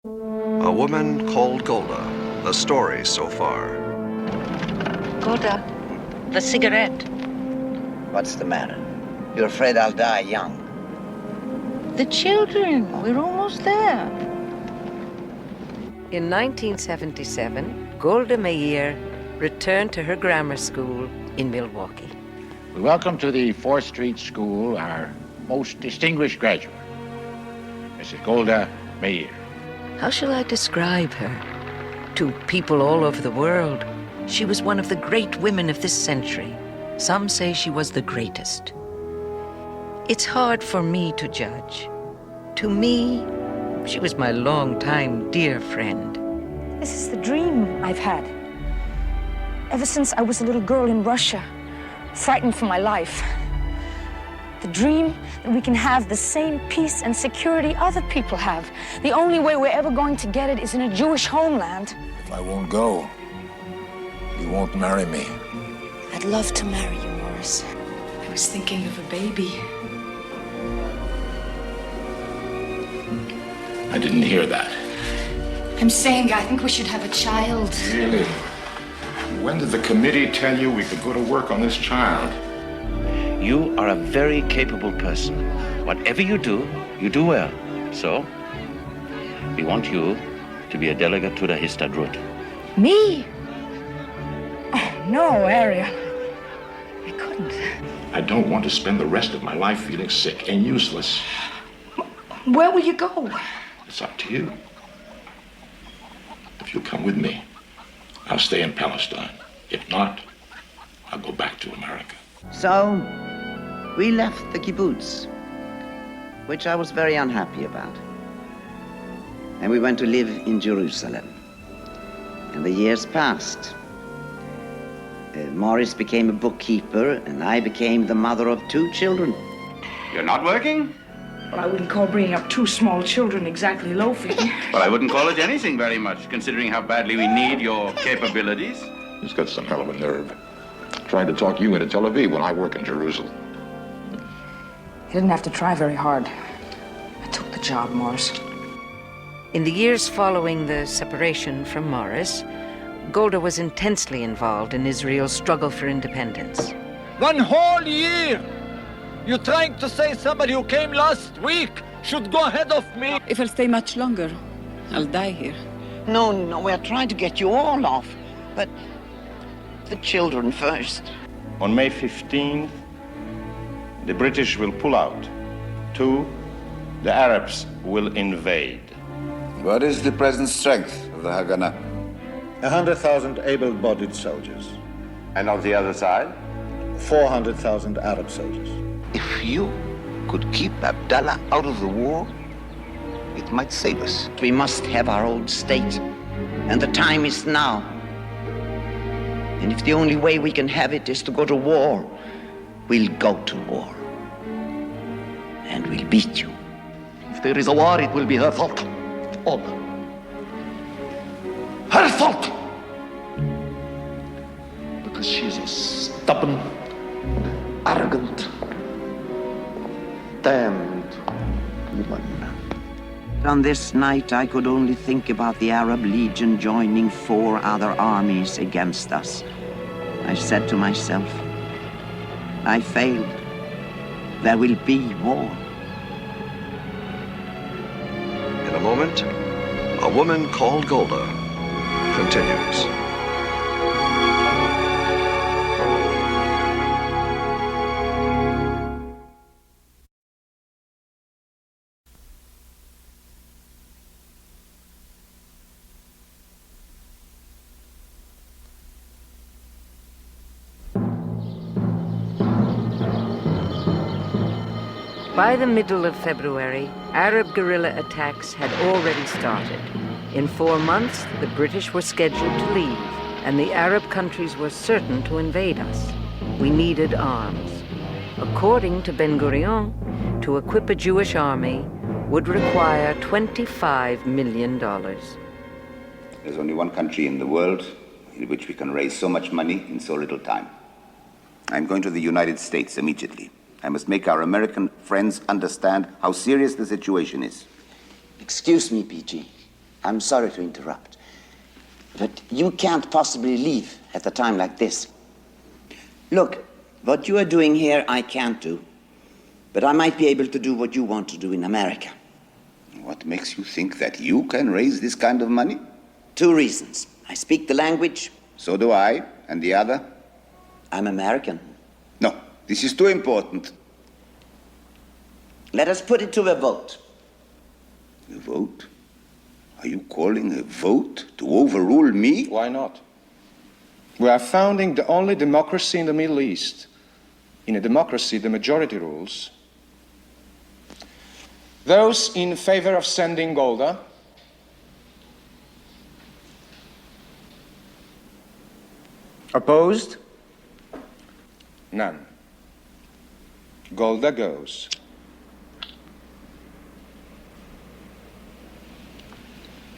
A woman called Golda. The story so far. Golda, the cigarette. What's the matter? You're afraid I'll die young? The children. We're almost there. In 1977, Golda Meir returned to her grammar school in Milwaukee. We welcome to the 4th Street School our most distinguished graduate, Mrs. Golda Meir. How shall I describe her? To people all over the world, she was one of the great women of this century. Some say she was the greatest. It's hard for me to judge. To me, she was my longtime dear friend. This is the dream I've had. Ever since I was a little girl in Russia, frightened for my life. The dream that we can have the same peace and security other people have. The only way we're ever going to get it is in a Jewish homeland. If I won't go, you won't marry me. I'd love to marry you, Morris. I was thinking of a baby. I didn't hear that. I'm saying I think we should have a child. Really? When did the committee tell you we could go to work on this child? You are a very capable person. Whatever you do well. So, we want you to be a delegate to the Histadrut. Me? Oh, no, Ariel. I couldn't. I don't want to spend the rest of my life feeling sick and useless. Where will you go? It's up to you. If you'll come with me, I'll stay in Palestine. If not, I'll go back to America. So, we left the kibbutz, which I was very unhappy about. And we went to live in Jerusalem. And the years passed. Morris became a bookkeeper, and I became the mother of 2 children. You're not working? Well, I wouldn't call bringing up 2 small children exactly loafing. Well, I wouldn't call it anything very much, considering how badly we need your capabilities. He's got some hell of a nerve. Trying to talk you into Tel Aviv when I work in Jerusalem. He didn't have to try very hard. I took the job, Morris. In the years following the separation from Morris, Golda was intensely involved in Israel's struggle for independence. 1 whole year! You're trying to say somebody who came last week should go ahead of me? If I'll stay much longer, I'll die here. No, we're trying to get you all off. But the children first. On May 15th, the British will pull out. 2, the Arabs will invade. What is the present strength of the Haganah? 100,000 able-bodied soldiers. And on the other side? 400,000 Arab soldiers. If you could keep Abdallah out of the war, it might save us. We must have our own state, and the time is now. And if the only way we can have it is to go to war, we'll go to war. And we'll beat you. If there is a war, it will be her fault. All. Her fault! Because she's a stubborn, arrogant, damned woman. On this night, I could only think about the Arab Legion joining 4 other armies against us. I said to myself, I failed. There will be war. In a moment, A Woman Called Golda continues. By the middle of February, Arab guerrilla attacks had already started. In 4 months, the British were scheduled to leave, and the Arab countries were certain to invade us. We needed arms. According to Ben-Gurion, to equip a Jewish army would require $25 million. There's only one country in the world in which we can raise so much money in so little time. I'm going to the United States immediately. I must make our American friends understand how serious the situation is. Excuse me, PG. I'm sorry to interrupt, but you can't possibly leave at a time like this. Look, what you are doing here, I can't do, but I might be able to do what you want to do in America. What makes you think that you can raise this kind of money? 2 reasons. I speak the language. So do I. And the other? I'm American. No, this is too important. Let us put it to a vote. A vote? Are you calling a vote to overrule me? Why not? We are founding the only democracy in the Middle East. In a democracy, the majority rules. Those in favor of sending Golda? Opposed? None. Golda goes.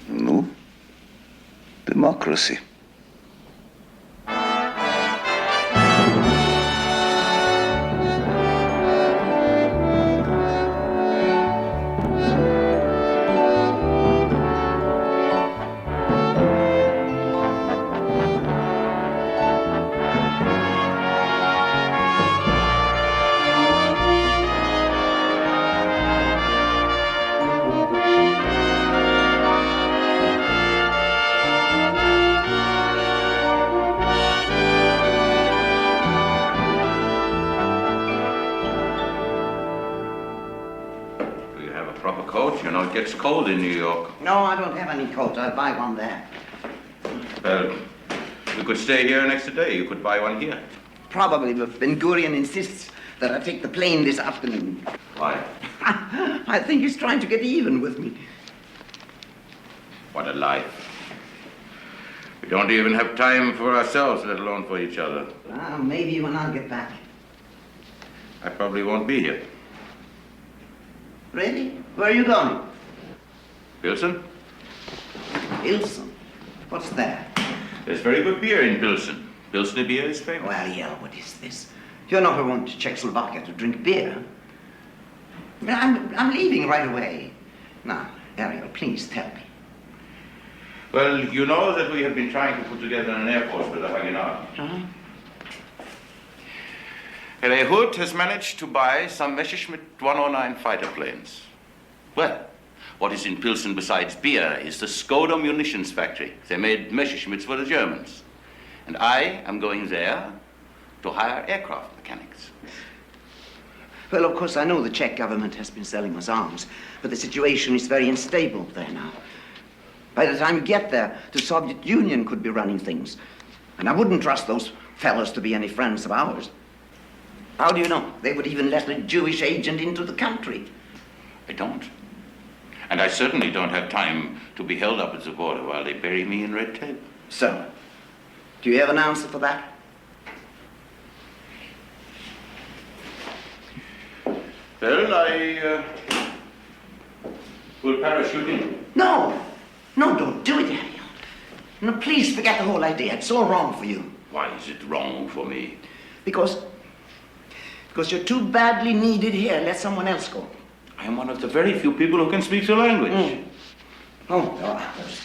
No. Democracy. You know, it gets cold in New York. No, I don't have any coat. I'll buy one there. Well, you could stay here an extra day. You could buy one here. Probably, but Ben Gurion insists that I take the plane this afternoon. Why? I think he's trying to get even with me. What a life. We don't even have time for ourselves, let alone for each other. Well, maybe when I get back. I probably won't be here. Really? Where are you going? Pilsen? Pilsen? What's that? There's very good beer in Pilsen. Pilsner beer is famous. Well, yeah, what is this? You're not going to Czechoslovakia to drink beer. I'm leaving right away. Now, Ariel, please tell me. Well, you know that we have been trying to put together an air force with the Haganah. Uh-huh. Herr Hood has managed to buy some Messerschmitt 109 fighter planes. Well, what is in Pilsen besides beer is the Skoda munitions factory. They made Messerschmitts for the Germans. And I am going there to hire aircraft mechanics. Well, of course, I know the Czech government has been selling us arms, but the situation is very unstable there now. By the time you get there, the Soviet Union could be running things. And I wouldn't trust those fellows to be any friends of ours. How do you know? They would even let a Jewish agent into the country. I don't. And I certainly don't have time to be held up at the border while they bury me in red tape. So, do you have an answer for that? Well, I will parachute in. No, don't do it, Ariel. No, please forget the whole idea. It's all wrong for you. Why is it wrong for me? Because you're too badly needed here. Let someone else go. I am one of the very few people who can speak the language. Oh, there are others.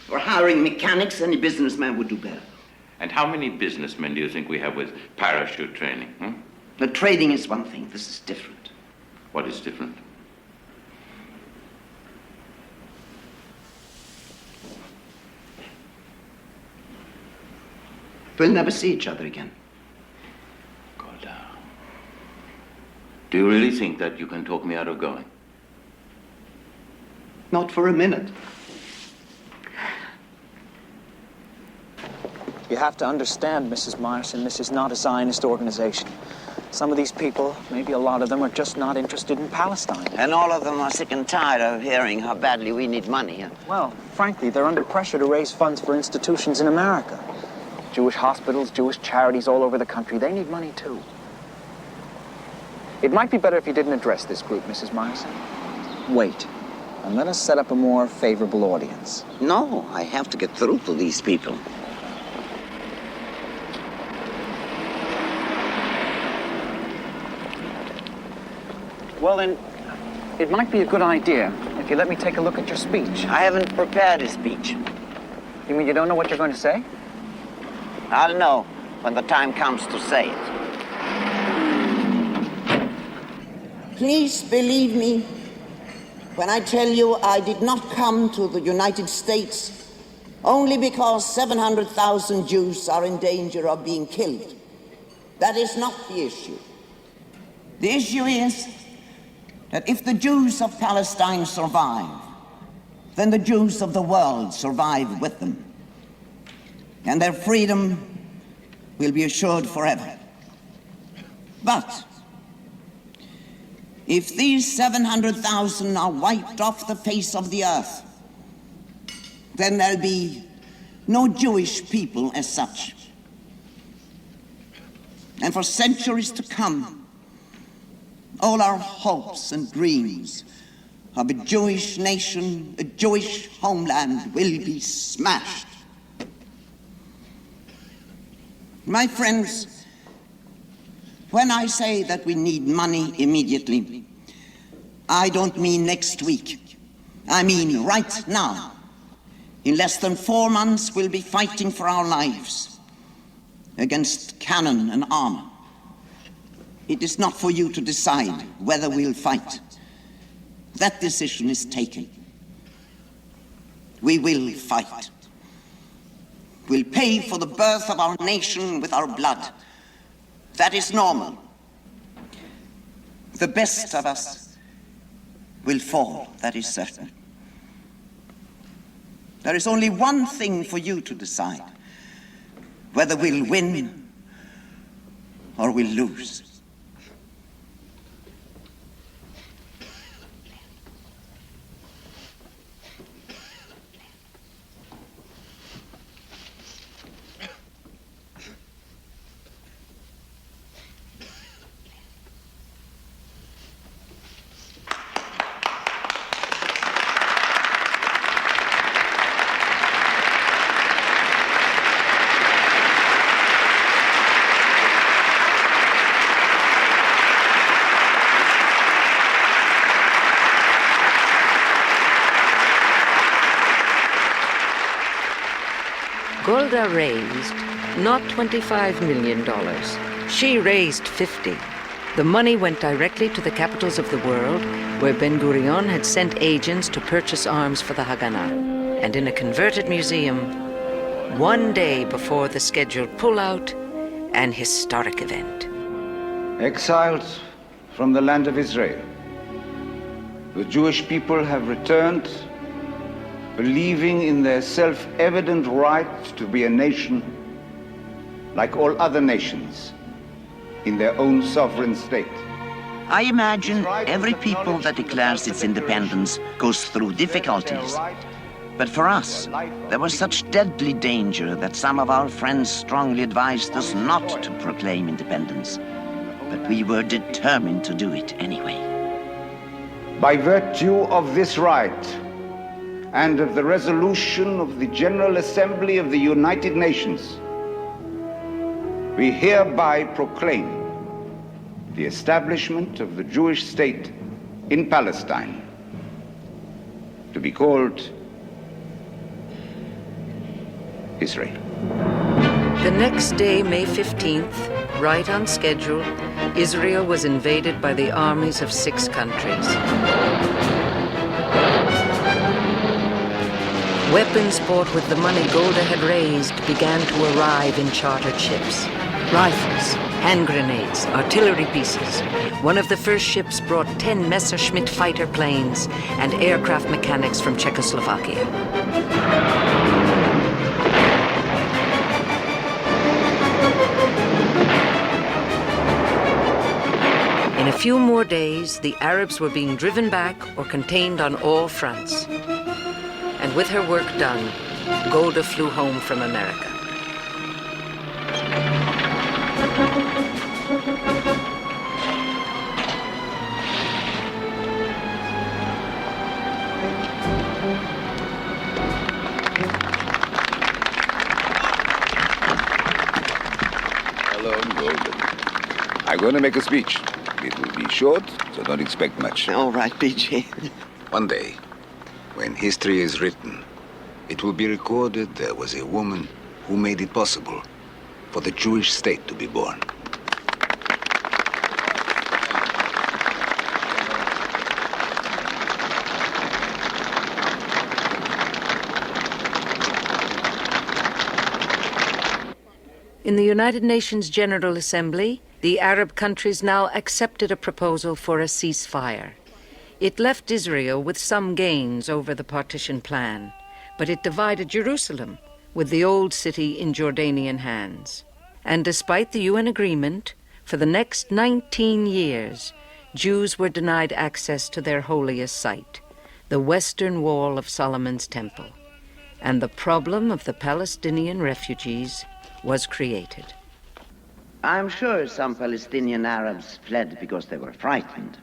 For hiring mechanics, any businessman would do better. And how many businessmen do you think we have with parachute training? The trading is one thing. This is different. What is different? We'll never see each other again. Golda. Do you really think that you can talk me out of going? Not for a minute. You have to understand, Mrs. Myerson, this is not a Zionist organization. Some of these people, maybe a lot of them, are just not interested in Palestine. And all of them are sick and tired of hearing how badly we need money. Well, frankly, they're under pressure to raise funds for institutions in America. Jewish hospitals, Jewish charities all over the country, they need money too. It might be better if you didn't address this group, Mrs. Myerson. Wait, and let us set up a more favorable audience. No, I have to get through to these people. Well, then, it might be a good idea if you let me take a look at your speech? I haven't prepared a speech. You mean you don't know what you're going to say? I'll know when the time comes to say it. Please believe me when I tell you I did not come to the United States only because 700,000 Jews are in danger of being killed. That is not the issue. The issue is that if the Jews of Palestine survive, then the Jews of the world survive with them, and their freedom will be assured forever. But if these 700,000 are wiped off the face of the earth, then there'll be no Jewish people as such. And for centuries to come, all our hopes and dreams of a Jewish nation, a Jewish homeland, will be smashed. My friends, when I say that we need money immediately, I don't mean next week. I mean right now. In less than 4 months, we'll be fighting for our lives against cannon and armor. It is not for you to decide whether we'll fight. That decision is taken. We will fight. We'll pay for the birth of our nation with our blood. That is normal. The best of us will fall, that is certain. There is only one thing for you to decide, whether we'll win or we'll lose. Golda raised not $25 million. She raised 50. The money went directly to the capitals of the world, where Ben-Gurion had sent agents to purchase arms for the Haganah. And in a converted museum, one day before the scheduled pullout, an historic event. Exiles from the land of Israel, the Jewish people have returned, believing in their self-evident right to be a nation like all other nations in their own sovereign state. I imagine every people that declares its independence goes through difficulties. But for us, there was such deadly danger that some of our friends strongly advised us not to proclaim independence. But we were determined to do it anyway. By virtue of this right, and of the resolution of the General Assembly of the United Nations, we hereby proclaim the establishment of the Jewish state in Palestine, to be called Israel. The next day, May 15th, right on schedule, Israel was invaded by the armies of 6 countries. Weapons bought with the money Golda had raised began to arrive in chartered ships. Rifles, hand grenades, artillery pieces. One of the first ships brought 10 Messerschmitt fighter planes and aircraft mechanics from Czechoslovakia. In a few more days, the Arabs were being driven back or contained on all fronts. And with her work done, Golda flew home from America. Hello, Golda. I'm going to make a speech. It will be short, so don't expect much. All right, BJ. One day, When history is written, it will be recorded there was a woman who made it possible for the Jewish state to be born. In the United Nations General Assembly, the Arab countries now accepted a proposal for a ceasefire. It left Israel with some gains over the partition plan, but it divided Jerusalem, with the old city in Jordanian hands. And despite the UN agreement, for the next 19 years, Jews were denied access to their holiest site, the western wall of Solomon's Temple. And the problem of the Palestinian refugees was created. I'm sure some Palestinian Arabs fled because they were frightened.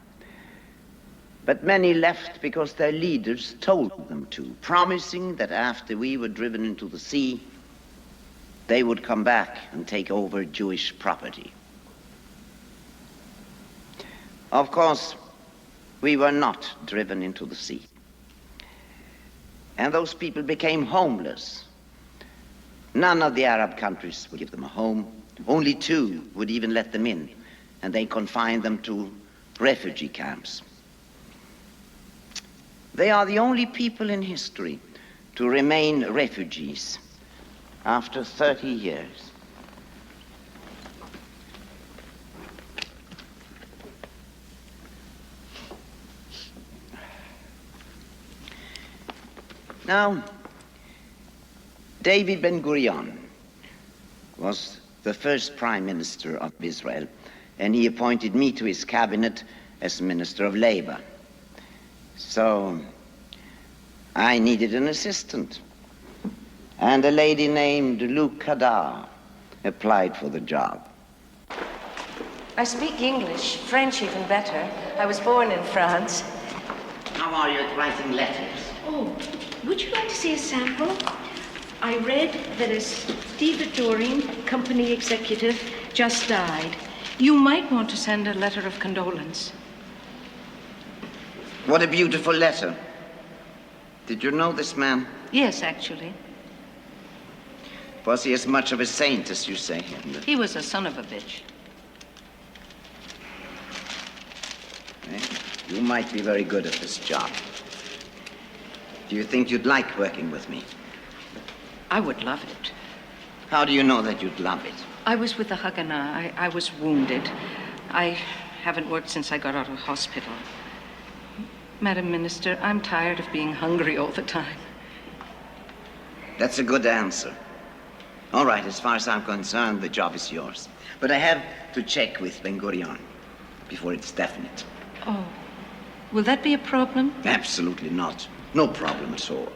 But many left because their leaders told them to, promising that after we were driven into the sea, they would come back and take over Jewish property. Of course, we were not driven into the sea. And those people became homeless. None of the Arab countries would give them a home. Only 2 would even let them in, and they confined them to refugee camps. They are the only people in history to remain refugees after 30 years. Now, David Ben-Gurion was the first Prime Minister of Israel, and he appointed me to his cabinet as Minister of Labor. So I needed an assistant, and a lady named Lou Kadar applied for the job. I speak English, French even better. I was born in France. How are you at writing letters? Oh, would you like to see a sample? I read that a stevedoring company executive just died. You might want to send a letter of condolence. What a beautiful letter. Did you know this man? Yes, actually. Was he as much of a saint as you say? He was a son of a bitch. You might be very good at this job. Do you think you'd like working with me? I would love it. How do you know that you'd love it? I was with the Haganah. I was wounded. I haven't worked since I got out of hospital. Madam Minister, I'm tired of being hungry all the time. That's a good answer. All right, as far as I'm concerned, the job is yours. But I have to check with Ben-Gurion before it's definite. Oh, will that be a problem? Absolutely not. No problem at all.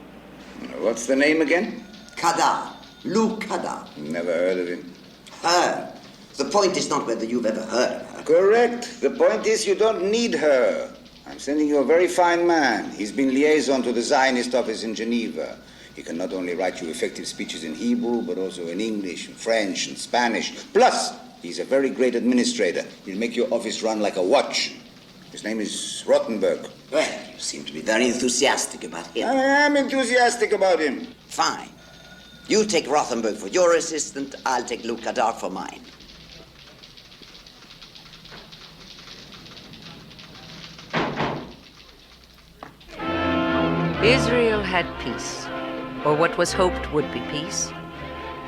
What's the name again? Kadar. Lou Kadar. Never heard of him. Her. The point is not whether you've ever heard of her. Correct. The point is you don't need her. I'm sending you a very fine man. He's been liaison to the Zionist office in Geneva. He can not only write you effective speeches in Hebrew, but also in English, and French, and Spanish. Plus, he's a very great administrator. He'll make your office run like a watch. His name is Rottenberg. Well, you seem to be very enthusiastic about him. I am enthusiastic about him. Fine. You take Rothenberg for your assistant, I'll take Lou Kadar for mine. Israel had peace, or what was hoped would be peace,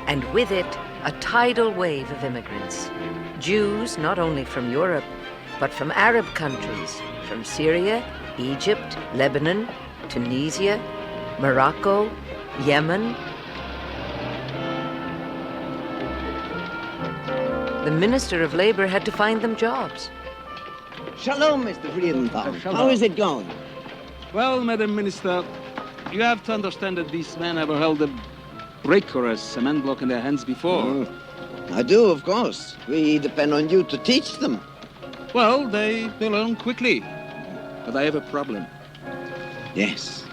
and with it, a tidal wave of immigrants. Jews not only from Europe, but from Arab countries, from Syria, Egypt, Lebanon, Tunisia, Morocco, Yemen. The Minister of Labor had to find them jobs. Shalom, Mr. Friedenthal. Shalom. How is it going? Well, Madam Minister, you have to understand that these men never held a brick or a cement block in their hands before. I do, of course. We depend on you to teach them. Well, they learn quickly. But I have a problem. Yes.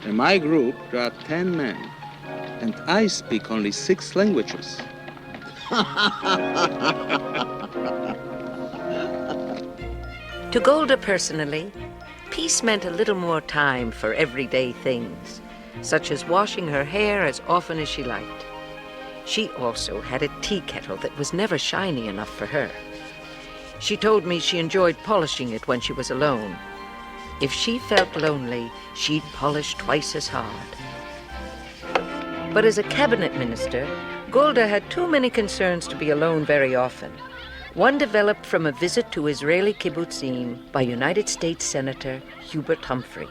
In my group, there are 10 men, and I speak only 6 languages. To Golda personally, peace meant a little more time for everyday things, such as washing her hair as often as she liked. She also had a tea kettle that was never shiny enough for her. She told me she enjoyed polishing it when she was alone. If she felt lonely, she'd polish twice as hard. But as a cabinet minister, Golda had too many concerns to be alone very often. One developed from a visit to Israeli kibbutzim by United States Senator Hubert Humphrey.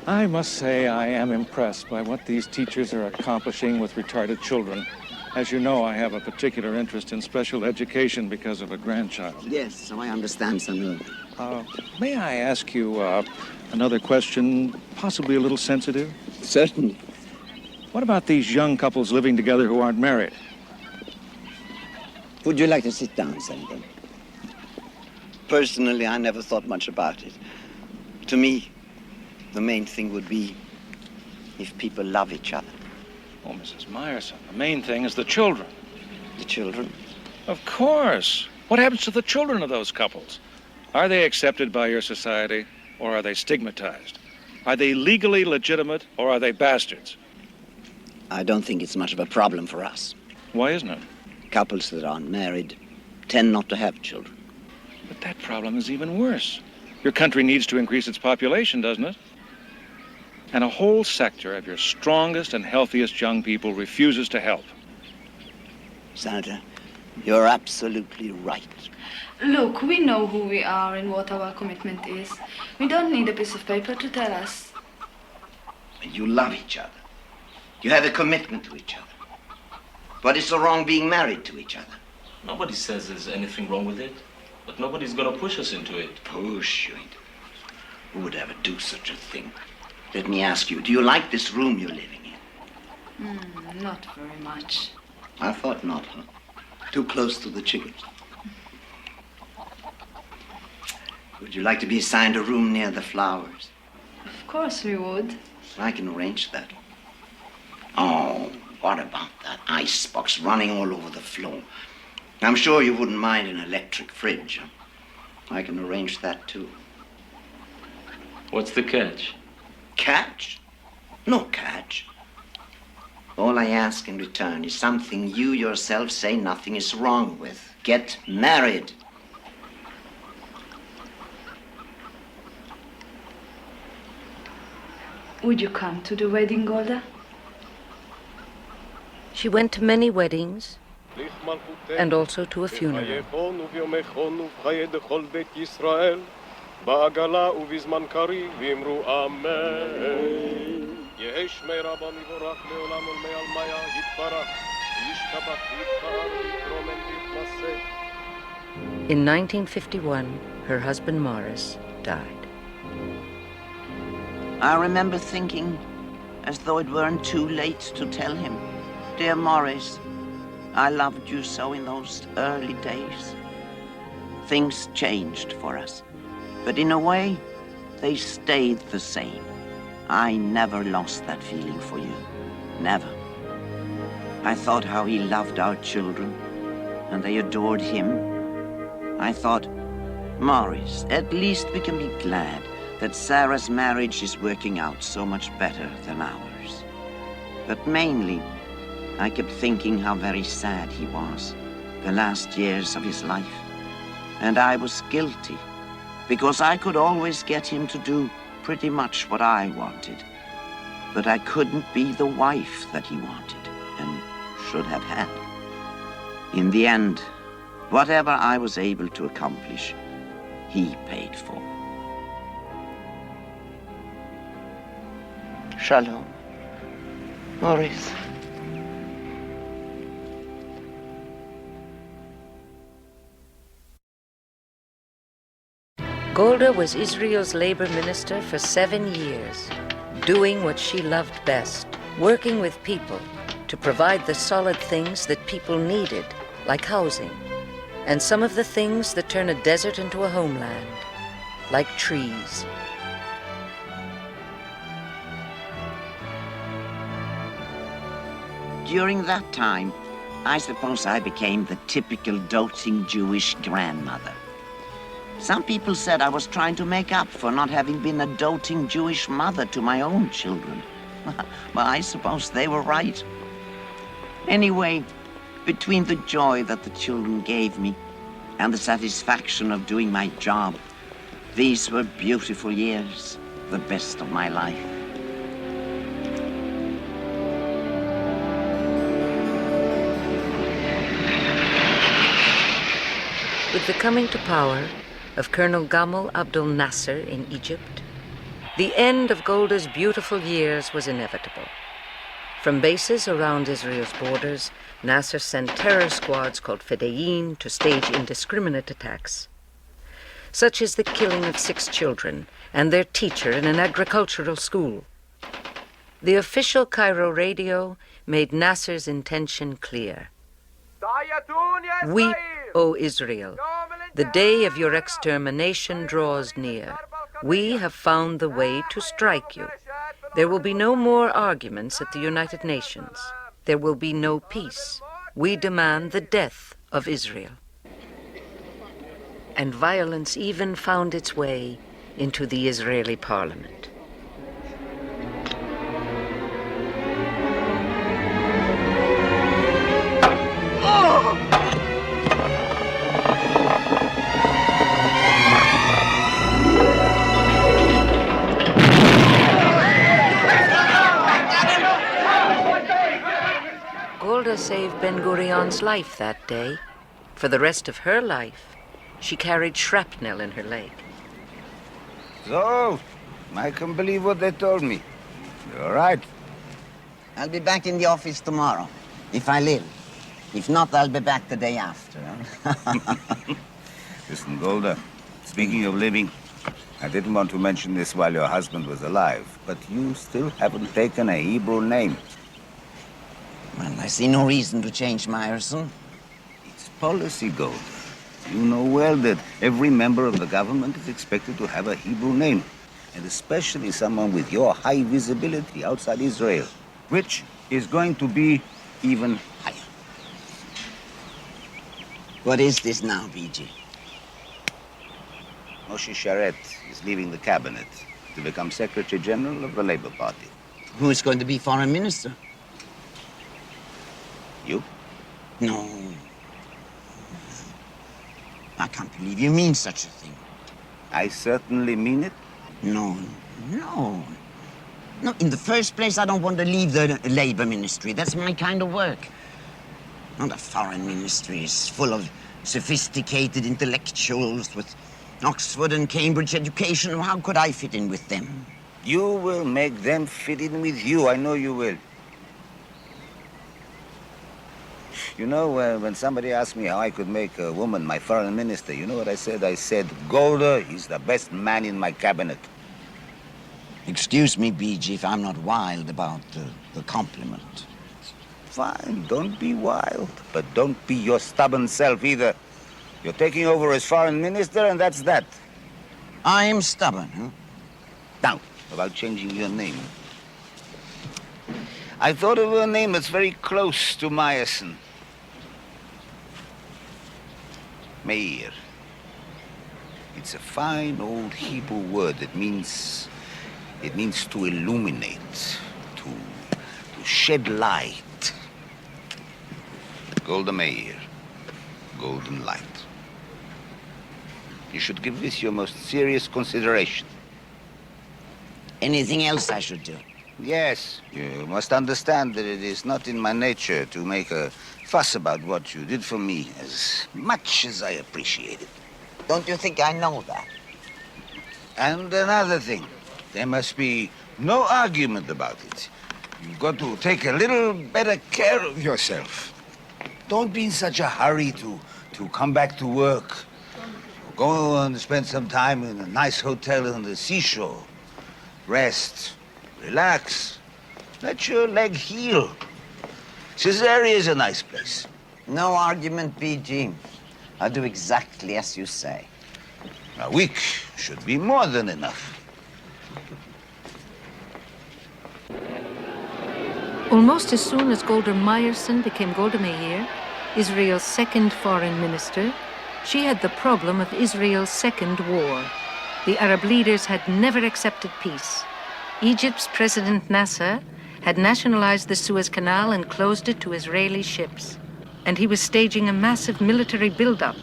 I must say I am impressed by what these teachers are accomplishing with retarded children. As you know, I have a particular interest in special education because of a grandchild. Yes, so I understand, Samuel. May I ask you another question, possibly a little sensitive? Certainly. What about these young couples living together who aren't married? Would you like to sit down, Senator? Personally, I never thought much about it. To me, the main thing would be if people love each other. Oh, Mrs. Meyerson, the main thing is the children. The children? Of course. What happens to the children of those couples? Are they accepted by your society, or are they stigmatized? Are they legally legitimate, or are they bastards? I don't think it's much of a problem for us. Why isn't it? Couples that aren't married tend not to have children. But that problem is even worse. Your country needs to increase its population, doesn't it? And a whole sector of your strongest and healthiest young people refuses to help. Senator, you're absolutely right. Look, we know who we are and what our commitment is. We don't need a piece of paper to tell us. You love each other. You have a commitment to each other. What is so wrong being married to each other? Nobody says there's anything wrong with it, but nobody's gonna push us into it. Push you into it? Who would ever do such a thing? Let me ask you, do you like this room you're living in? Not very much. I thought not, huh? Too close to the chickens. Would you like to be assigned a room near the flowers? Of course we would. I can arrange that. Oh, what about that icebox running all over the floor? I'm sure you wouldn't mind an electric fridge. I can arrange that, too. What's the catch? Catch? No catch. All I ask in return is something you yourself say nothing is wrong with. Get married. Would you come to the wedding, Golda? She went to many weddings and also to a funeral. בעגלה ובזמן קריב אמרו אמן. יהי שמי רבו מבורך לעולם ולמי על מיה יתברך. ישתבח ויתפאר ויתרומם ויתנשא. In 1951, her husband Morris died. I remember thinking, as though it weren't too late to tell him, "Dear Morris, I loved you so in those early days." Things changed for us. But in a way, they stayed the same. I never lost that feeling for you. Never. I thought how he loved our children, and they adored him. I thought, Morris, at least we can be glad that Sarah's marriage is working out so much better than ours. But mainly, I kept thinking how very sad he was, the last years of his life. And I was guilty, because I could always get him to do pretty much what I wanted. But I couldn't be the wife that he wanted and should have had. In the end, whatever I was able to accomplish, he paid for. Shalom, Morris. Golda was Israel's labor minister for 7 years, doing what she loved best, working with people to provide the solid things that people needed, like housing, and some of the things that turn a desert into a homeland, like trees. During that time, I suppose I became the typical doting Jewish grandmother. Some people said I was trying to make up for not having been a doting Jewish mother to my own children. Well, I suppose they were right. Anyway, between the joy that the children gave me and the satisfaction of doing my job, these were beautiful years, the best of my life. With the coming to power of Colonel Gamal Abdel Nasser in Egypt, the end of Golda's beautiful years was inevitable. From bases around Israel's borders, Nasser sent terror squads called Fedayeen to stage indiscriminate attacks, such as the killing of 6 children and their teacher in an agricultural school. The official Cairo radio made Nasser's intention clear. Weep, O Israel, the day of your extermination draws near. We have found the way to strike you. There will be no more arguments at the United Nations. There will be no peace. We demand the death of Israel. And violence even found its way into the Israeli parliament. Golda saved Ben-Gurion's life that day. For the rest of her life, she carried shrapnel in her leg. So, I can believe what they told me. You're right. I'll be back in the office tomorrow, if I live. If not, I'll be back the day after. Listen, Golda, speaking of living, I didn't want to mention this while your husband was alive, but you still haven't taken a Hebrew name. Well, I see no reason to change, Meyerson. It's policy, Golda. You know well that every member of the government is expected to have a Hebrew name, and especially someone with your high visibility outside Israel, which is going to be even higher. What is this now, BG? Moshe Sharet is leaving the cabinet to become Secretary General of the Labour Party. Who is going to be foreign minister? You? No. I can't believe you mean such a thing. I certainly mean it. No. No, in the first place, I don't want to leave the Labour Ministry. That's my kind of work. No, the Foreign Ministry is full of sophisticated intellectuals with Oxford and Cambridge education. How could I fit in with them? You will make them fit in with you. I know you will. You know, when somebody asked me how I could make a woman my foreign minister, you know what I said? I said, Golda is the best man in my cabinet. Excuse me, BG, if I'm not wild about the compliment. Fine, don't be wild, but don't be your stubborn self either. You're taking over as foreign minister, and that's that. I am stubborn, huh? Now, about changing your name. I thought of a name that's very close to Meyerson. Meir. It's a fine old Hebrew word that means to illuminate, to shed light. Golda Meir, golden light. You should give this your most serious consideration. Anything else I should do? Yes, you must understand that it is not in my nature to make a fuss about what you did for me, as much as I appreciate it. Don't you think I know that? And another thing, there must be no argument about it. You've got to take a little better care of yourself. Don't be in such a hurry to come back to work. Go and spend some time in a nice hotel on the seashore. Rest. Relax. Let your leg heal. Caesarea is a nice place. No argument, BG. I'll do exactly as you say. A week should be more than enough. Almost as soon as Golda Meyerson became Golda Meir, Israel's second foreign minister, She had the problem of Israel's second war. The Arab leaders had never accepted peace. Egypt's President Nasser had nationalized the Suez Canal and closed it to Israeli ships. And he was staging a massive military buildup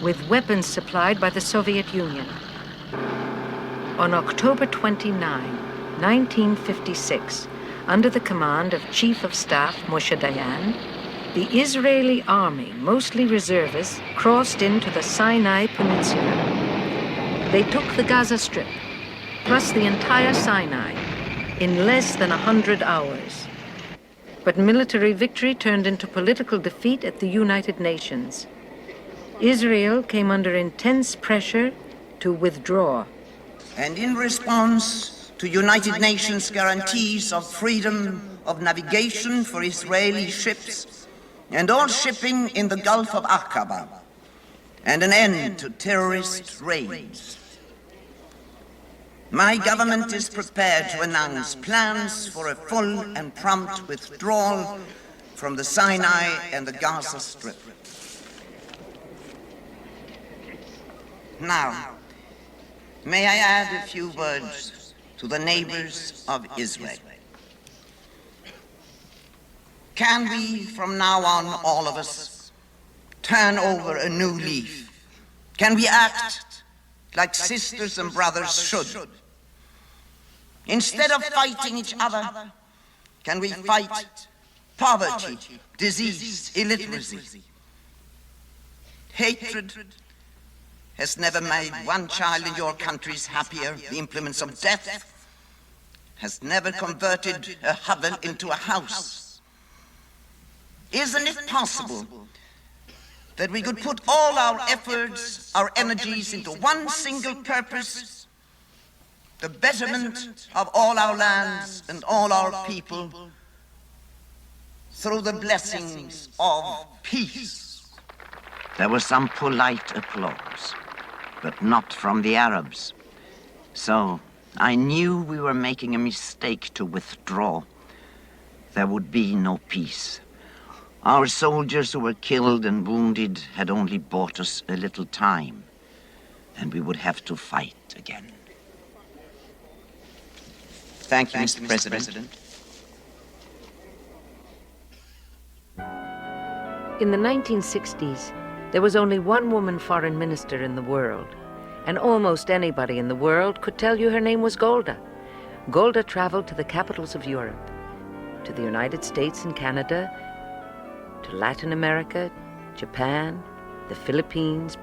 with weapons supplied by the Soviet Union. On October 29, 1956, under the command of Chief of Staff Moshe Dayan, the Israeli army, mostly reservists, crossed into the Sinai Peninsula. They took the Gaza Strip, plus the entire Sinai, in less than 100 hours. But military victory turned into political defeat at the United Nations. Israel came under intense pressure to withdraw. And in response to United Nations guarantees of freedom of navigation for Israeli ships and all shipping in the Gulf of Aqaba, and an end to terrorist raids, my government is prepared to announce plans for a full and prompt withdrawal from the Sinai and the Gaza Strip. Now, may I add a few words to the neighbors of Israel? Can we, from now on, all of us, turn over a new leaf? Can we act like sisters and brothers should? Instead of fighting each other, can we fight poverty, disease, illiteracy? Hatred has never made one child in your countries happier. The implements of death has never converted a hovel into a house. Isn't it possible that we could put all our efforts, our energies into one single purpose? The betterment of all our lands and all our people through the blessings of peace. There was some polite applause, but not from the Arabs. So I knew we were making a mistake to withdraw. There would be no peace. Our soldiers who were killed and wounded had only bought us a little time, and we would have to fight again. Thank you, Mr. President. In the 1960s, there was only one woman foreign minister in the world, and almost anybody in the world could tell you her name was Golda. Golda traveled to the capitals of Europe, to the United States and Canada, to Latin America, Japan, the Philippines,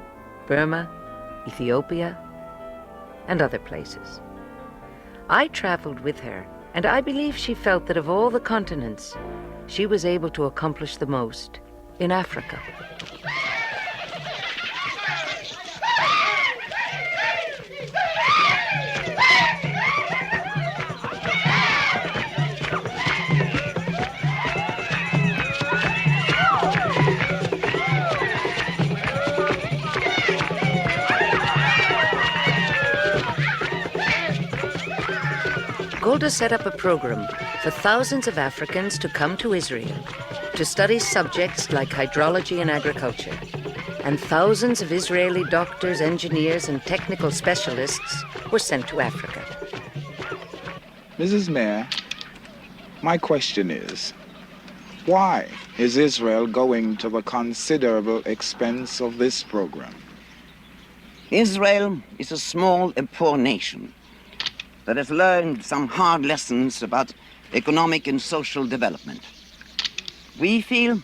Burma, Ethiopia, and other places. I traveled with her, and I believe she felt that of all the continents, she was able to accomplish the most in Africa. Golda set up a program for thousands of Africans to come to Israel to study subjects like hydrology and agriculture. And thousands of Israeli doctors, engineers, and technical specialists were sent to Africa. Mrs. Mayor, my question is, why is Israel going to the considerable expense of this program? Israel is a small and poor nation that has learned some hard lessons about economic and social development. We feel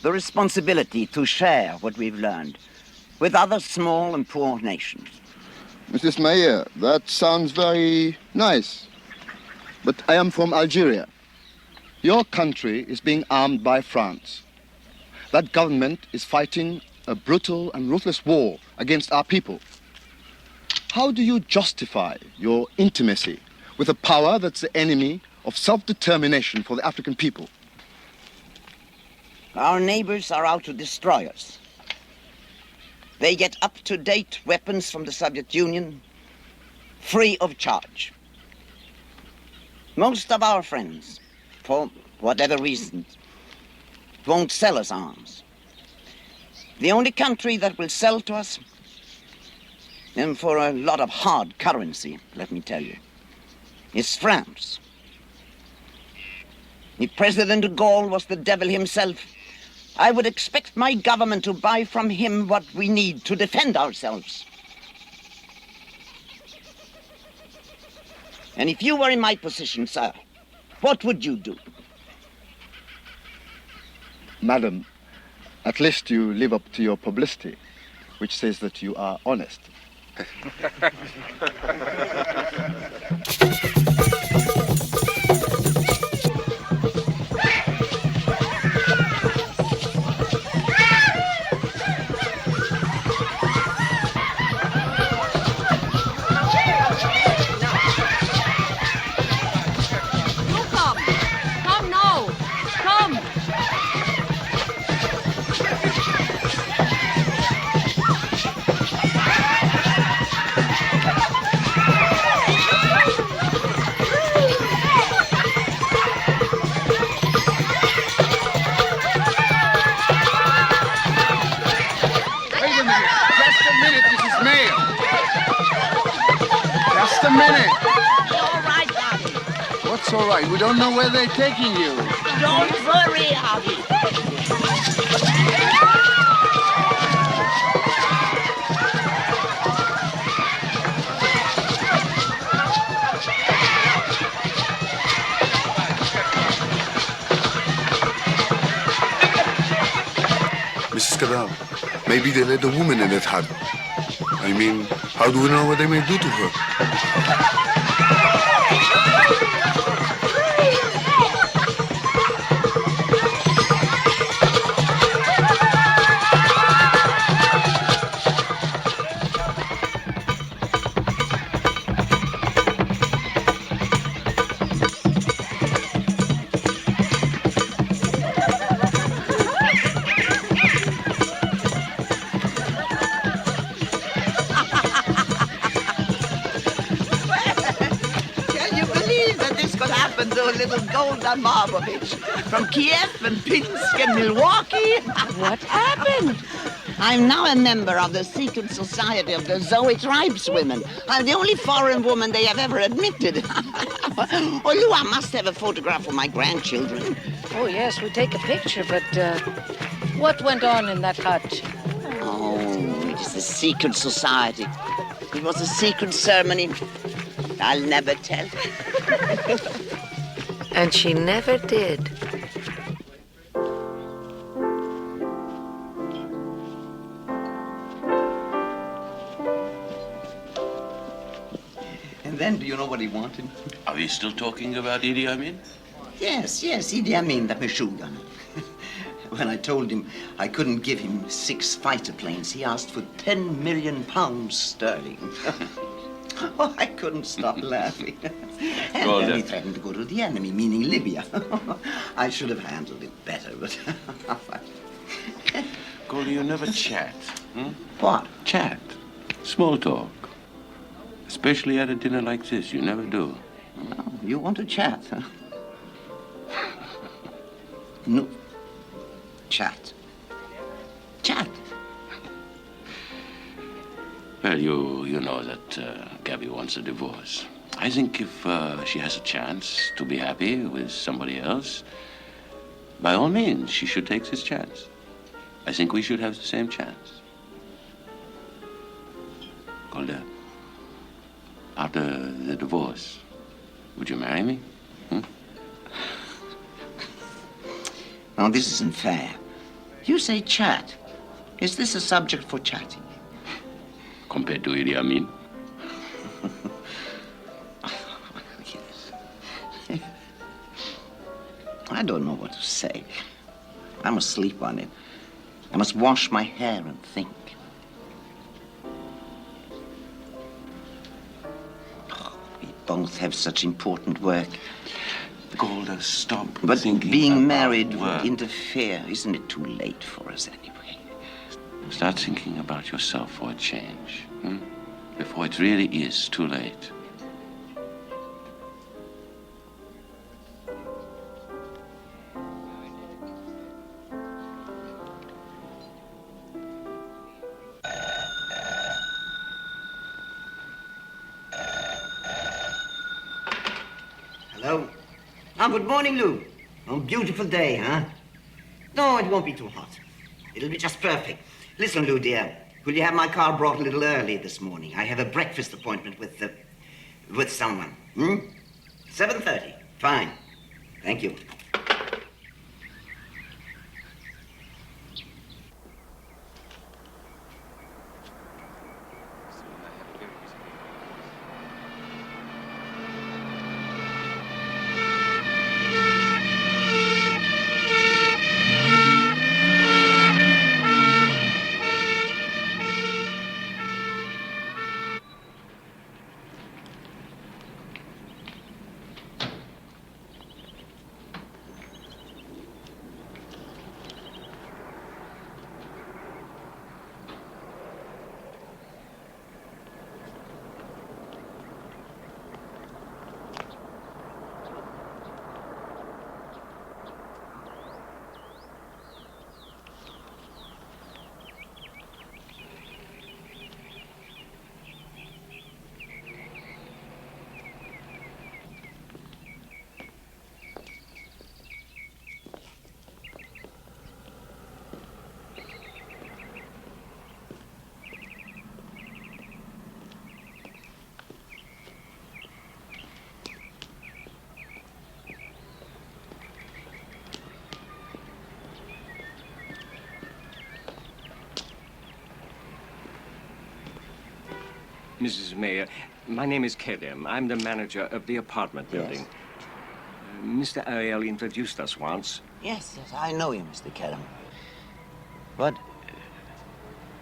the responsibility to share what we've learned with other small and poor nations. Mrs. Mayor, that sounds very nice, but I am from Algeria. Your country is being armed by France. That government is fighting a brutal and ruthless war against our people. How do you justify your intimacy with a power that's the enemy of self-determination for the African people? Our neighbors are out to destroy us. They get up-to-date weapons from the Soviet Union, free of charge. Most of our friends, for whatever reasons, won't sell us arms. The only country that will sell to us, and for a lot of hard currency, let me tell you, is France. If President de Gaulle was the devil himself, I would expect my government to buy from him what we need to defend ourselves. And if you were in my position, sir, what would you do? Madam, at least you live up to your publicity, which says that you are honest. Just a minute. All right, Bobby. What's all right? We don't know where they're taking you. Don't worry, Abby. Mrs. Cadal, maybe they let a woman in that hut. I mean, how do we know what they may do to her? Little Golda Marbovich from Kiev and Pinsk and Milwaukee. What happened? I'm now a member of the secret society of the Zoe tribeswomen. I'm the only foreign woman they have ever admitted. Oh, Lou, must have a photograph of my grandchildren. Oh, yes, we'll take a picture, but what went on in that hut? Oh, it is the secret society. It was a secret ceremony. I'll never tell. And she never did. And then, do you know what he wanted? Are we still talking about Idi Amin? Yes, Idi Amin, the machine gunner. When I told him I couldn't give him 6 fighter planes, he asked for 10 million pounds sterling. Oh, I couldn't stop laughing. And Golda. then he threatened to go to the enemy, meaning Libya. I should have handled it better, but... Golda, you never chat. What? Chat. Small talk. Especially at a dinner like this. You never do. Oh, you want to chat, huh? No. Chat. Chat. Well, you know that Gabby wants a divorce. I think if she has a chance to be happy with somebody else, by all means, she should take this chance. I think we should have the same chance. Golda, after the divorce, would you marry me? Now, this isn't fair. You say chat. Is this a subject for chatting? Compared to Idi Amin? Yes. I don't know what to say. I must sleep on it. I must wash my hair and think. Oh, we both have such important work. Golda, stop But thinking being about married work. would interfere. Isn't it too late for us anyway? Start thinking about yourself for a change, before it really is too late. good morning, Lou. Oh, beautiful day, huh? No, it won't be too hot. It'll be just perfect. Listen, Lou, dear, will you have my car brought a little early this morning? I have a breakfast appointment with someone. 7:30. Fine. Thank you. Mrs. Mayor, my name is Kedem. I'm the manager of the apartment building. Mr. Ariel introduced us once. Yes, I know you, Mr. Kerem.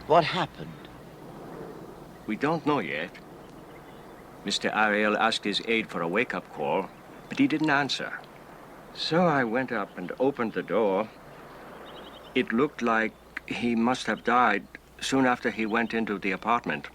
What happened? We don't know yet. Mr. Ariel asked his aide for a wake-up call, but he didn't answer. So I went up and opened the door. It looked like he must have died soon after he went into the apartment.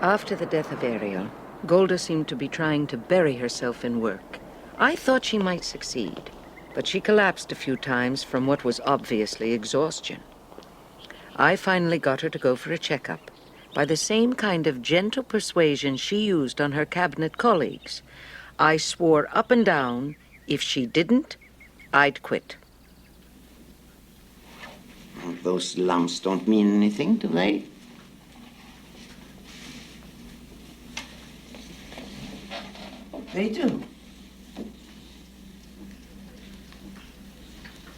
After the death of Ariel, Golda seemed to be trying to bury herself in work. I thought she might succeed, but she collapsed a few times from what was obviously exhaustion. I finally got her to go for a checkup by the same kind of gentle persuasion she used on her cabinet colleagues. I swore up and down, if she didn't, I'd quit. Those lumps don't mean anything, do they? They do.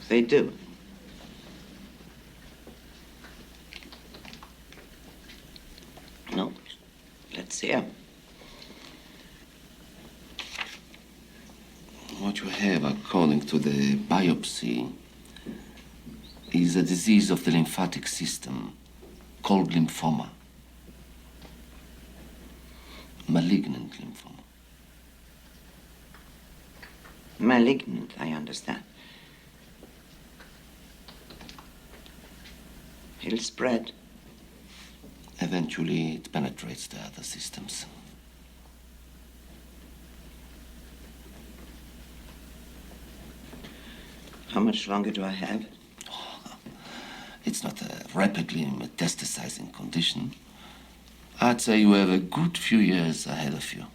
They do. No. Let's hear. What you have, according to the biopsy, is a disease of the lymphatic system called lymphoma. Malignant lymphoma. Malignant, I understand. It'll spread. Eventually, it penetrates the other systems. How much longer do I have? It's not a rapidly metastasizing condition. I'd say you have a good few years ahead of you.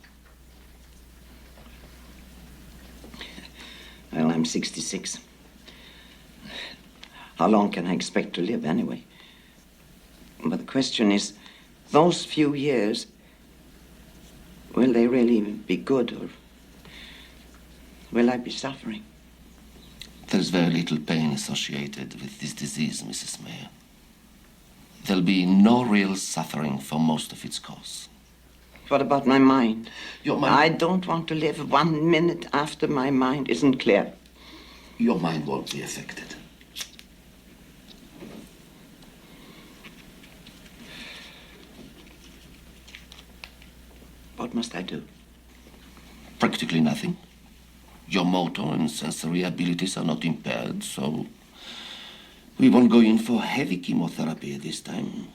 Well, I'm 66. How long can I expect to live anyway? But the question is, those few years, Will they really be good, or will I be suffering? There's very little pain associated with this disease, Mrs. Mayer. There'll be no real suffering for most of its course. What about my mind? Your mind? I don't want to live 1 minute after my mind isn't clear. Your mind won't be affected. What must I do? Practically nothing. Your motor and sensory abilities are not impaired, so we won't go in for heavy chemotherapy at this time.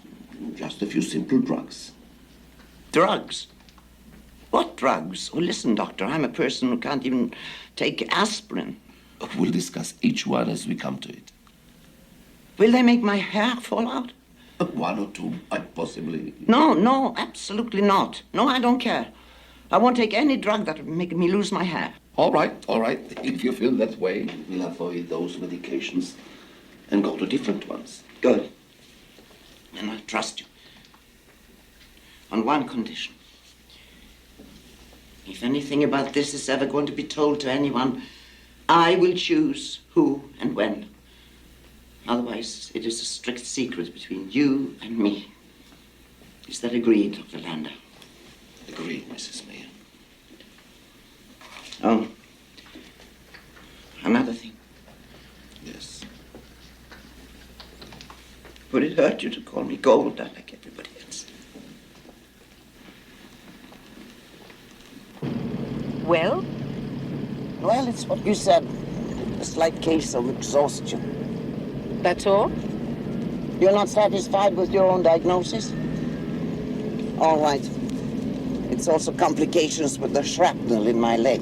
Just a few simple drugs. Drugs? What drugs? Oh, listen, Doctor, I'm a person who can't even take aspirin. We'll discuss each one as we come to it. Will they make my hair fall out? One or two, possibly. No, absolutely not. No, I don't care. I won't take any drug that would make me lose my hair. All right. If you feel that way, we'll avoid those medications and go to different ones. Good. And I trust you. On one condition. If anything about this is ever going to be told to anyone, I will choose who and when. Otherwise, it is a strict secret between you and me. Is that agreed, Dr. Lander? Agreed, Mrs. Mayer. Oh, another thing. Yes. Would it hurt you to call me Golda like everybody else? Well? Well, it's what you said. A slight case of exhaustion. That's all? You're not satisfied with your own diagnosis? All right. It's also complications with the shrapnel in my leg.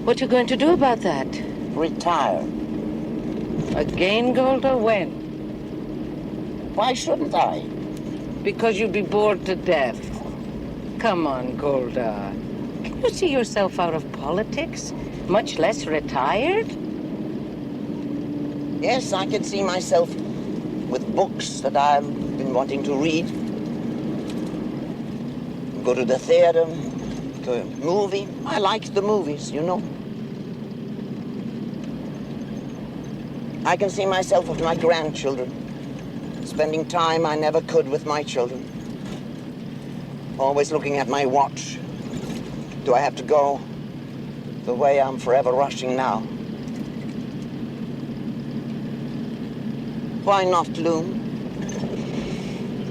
What you going to do about that? Retire. Again, Golda? When? Why shouldn't I? Because you'd be bored to death. Come on, Golda. Can you see yourself out of politics? Much less retired? Yes, I can see myself with books that I've been wanting to read. Go to the theater, to a movie. I like the movies, you know. I can see myself with my grandchildren, spending time I never could with my children. Always looking at my watch. Do I have to go the way I'm forever rushing now? Why not Loom?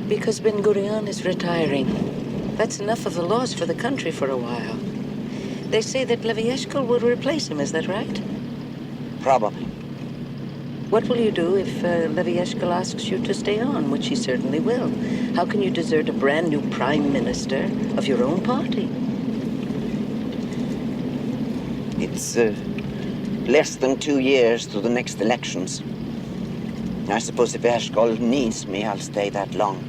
Because Ben Gurion is retiring. That's enough of the laws for the country for a while. They say that Levi Eshkol will replace him, is that right? Probably. What will you do if Levi Eshkol asks you to stay on, which he certainly will? How can you desert a brand new prime minister of your own party? It's less than 2 years to the next elections. I suppose if Eshkol needs me, I'll stay that long.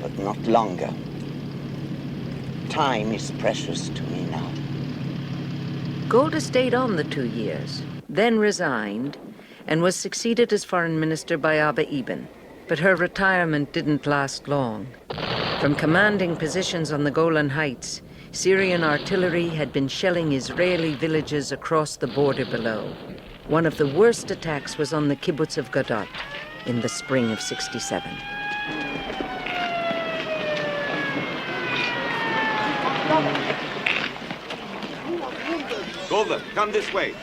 But not longer. Time is precious to me now. Golda stayed on the 2 years, then resigned, and was succeeded as foreign minister by Abba Eban. But her retirement didn't last long. From commanding positions on the Golan Heights, Syrian artillery had been shelling Israeli villages across the border below. One of the worst attacks was on the kibbutz of Gadot in the spring of '67. Golda, come this way.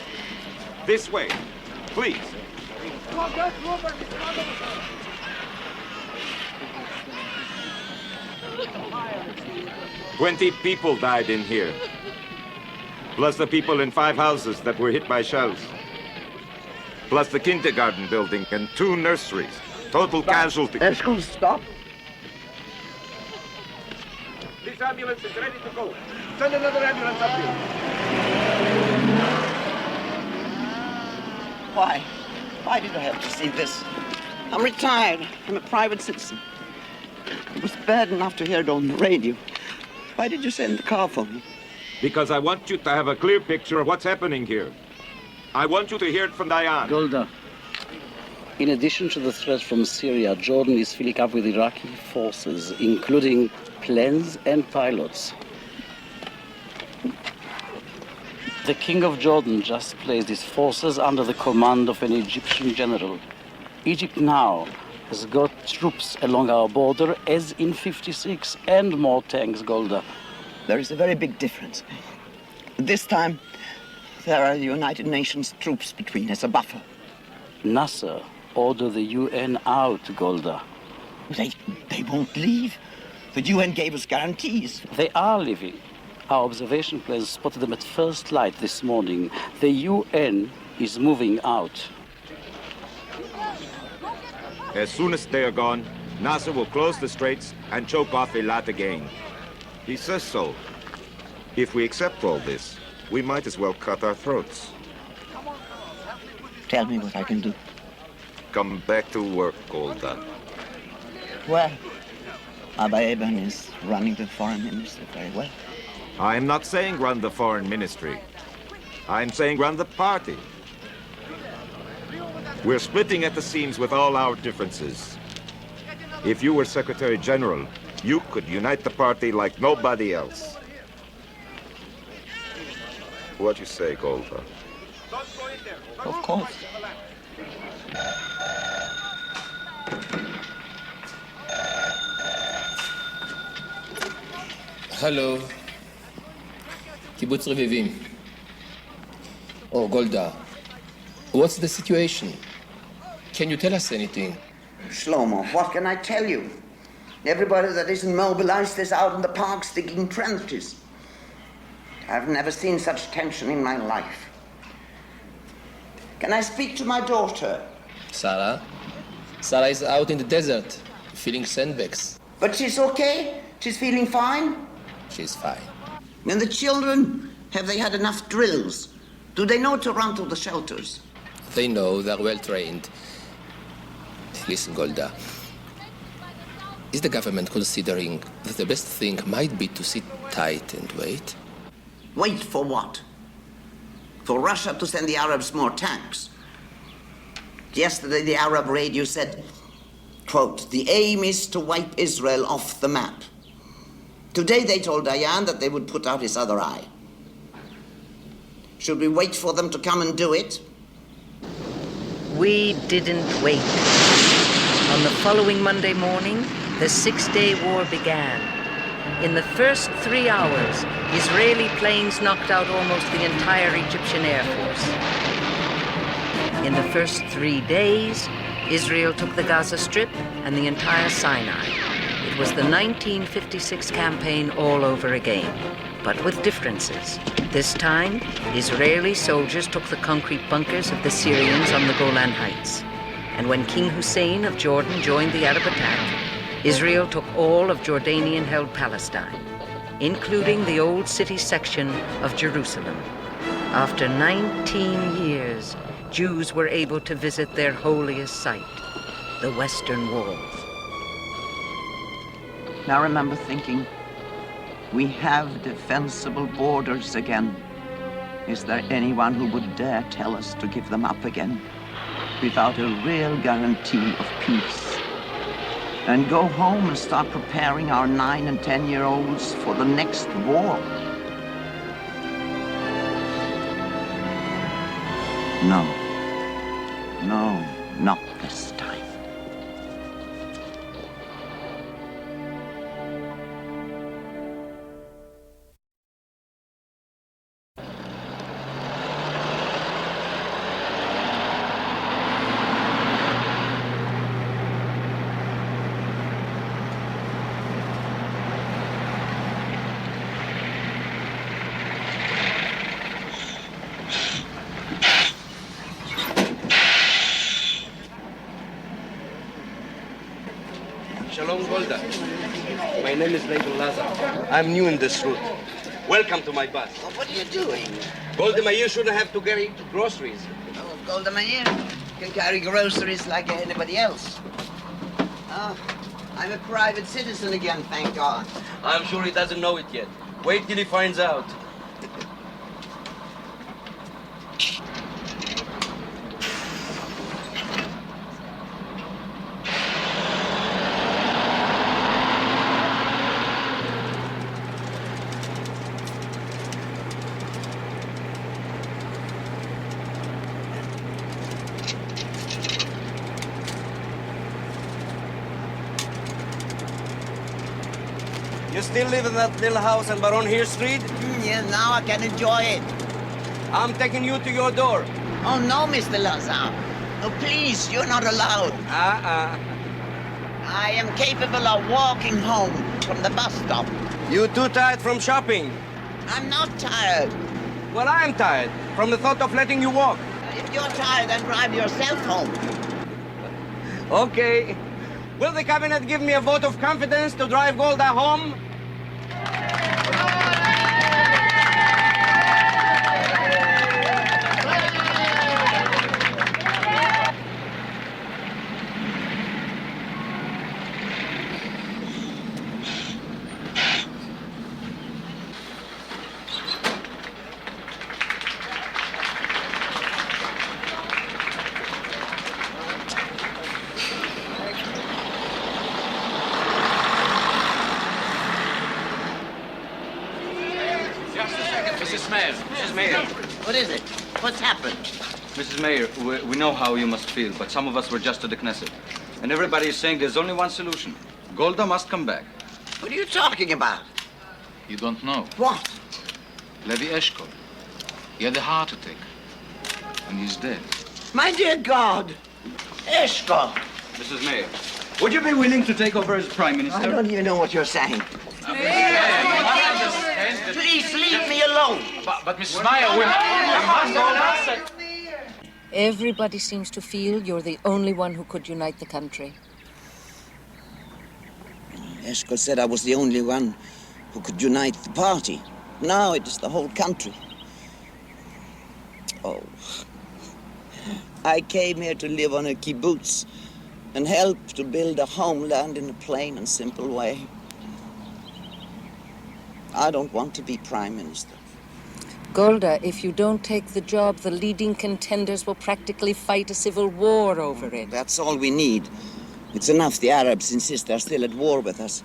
This way, please. 20 people died in here. Plus the people in 5 houses that were hit by shells. Plus the kindergarten building and 2 nurseries. Total casualties. Eshkol, stop. This ambulance is ready to go. Send another ambulance up here. Why? Why did I have to see this? I'm retired. I'm a private citizen. It was bad enough to hear it on the radio. Why did you send the car for me? Because I want you to have a clear picture of what's happening here. I want you to hear it from Diane. Golda, in addition to the threat from Syria, Jordan is filling up with Iraqi forces, including planes and pilots. The King of Jordan just placed his forces under the command of an Egyptian general. Egypt now has got troops along our border, as in '56, and more tanks, Golda. There is a very big difference. This time, there are the United Nations troops between as a buffer. Nasser ordered the UN out, Golda. They won't leave. The UN gave us guarantees. They are leaving. Our observation planes spotted them at first light this morning. The UN is moving out. As soon as they are gone, Nasser will close the straits and choke off Eilat again. He says so. If we accept all this, we might as well cut our throats. Tell me what I can do. Come back to work, Golda. Well, Abba Eban is running the foreign ministry very well. I'm not saying run the foreign ministry. I'm saying run the party. We're splitting at the seams with all our differences. If you were Secretary General, you could unite the party like nobody else. What do you say, Golda? Of course. Hello. Kibbutz Revivim. Oh, Golda. What's the situation? Can you tell us anything? Shlomo, what can I tell you? Everybody that isn't mobilized is out in the parks digging trenches. I've never seen such tension in my life. Can I speak to my daughter? Sarah? Sarah is out in the desert, feeling sandbags. But she's okay? She's feeling fine? She's fine. And the children, have they had enough drills? Do they know to run to the shelters? They know, they're well trained. Listen, Golda. Is the government considering that the best thing might be to sit tight and wait? Wait for what? For Russia to send the Arabs more tanks? Yesterday, the Arab radio said, quote, the aim is to wipe Israel off the map. Today, they told Dayan that they would put out his other eye. Should we wait for them to come and do it? We didn't wait. On the following Monday morning, the Six-Day War began. In the first 3 hours, Israeli planes knocked out almost the entire Egyptian Air Force. In the first 3 days, Israel took the Gaza Strip and the entire Sinai. It was the 1956 campaign all over again, but with differences. This time, Israeli soldiers took the concrete bunkers of the Syrians on the Golan Heights. And when King Hussein of Jordan joined the Arab attack, Israel took all of Jordanian-held Palestine, including the old city section of Jerusalem. After 19 years, Jews were able to visit their holiest site, the Western Wall. Now remember thinking, we have defensible borders again. Is there anyone who would dare tell us to give them up again without a real guarantee of peace? And go home and start preparing our 9- and 10-year-olds for the next war? No. No, not this time. Shalom, Golda. My name is Leibel Lazar. I'm new in this route. Welcome to my bus. Oh, what are you doing? Golda Meir shouldn't have to carry groceries. Oh, Golda Meir can carry groceries like anybody else. Oh, I'm a private citizen again, thank God. I'm sure he doesn't know it yet. Wait till he finds out. You still live in that little house on Baron Hill Street? Yeah, now I can enjoy it. I'm taking you to your door. Oh, no, Mr. Lazar. Oh, please, you're not allowed. I am capable of walking home from the bus stop. You too tired from shopping? I'm not tired. Well, I'm tired from the thought of letting you walk. If you're tired, then drive yourself home. Okay. Will the cabinet give me a vote of confidence to drive Golda home? Mrs. Mayor. What is it? What's happened? Mrs. Mayor, we know how you must feel, but some of us were just at the Knesset. And everybody is saying there's only one solution. Golda must come back. What are you talking about? You don't know. What? Levi Eshkol. He had a heart attack. And he's dead. My dear God. Eshkol. Mrs. Mayor, would you be willing to take over as Prime Minister? I don't even know what you're saying. Please leave me alone. But Mrs. Meyer, we must... Everybody seems to feel you're the only one who could unite the country. Eshkol said I was the only one who could unite the party. Now it is the whole country. Oh. I came here to live on a kibbutz and help to build a homeland in a plain and simple way. I don't want to be Prime Minister. Golda, if you don't take the job, the leading contenders will practically fight a civil war over it. That's all we need. It's enough the Arabs insist they're still at war with us.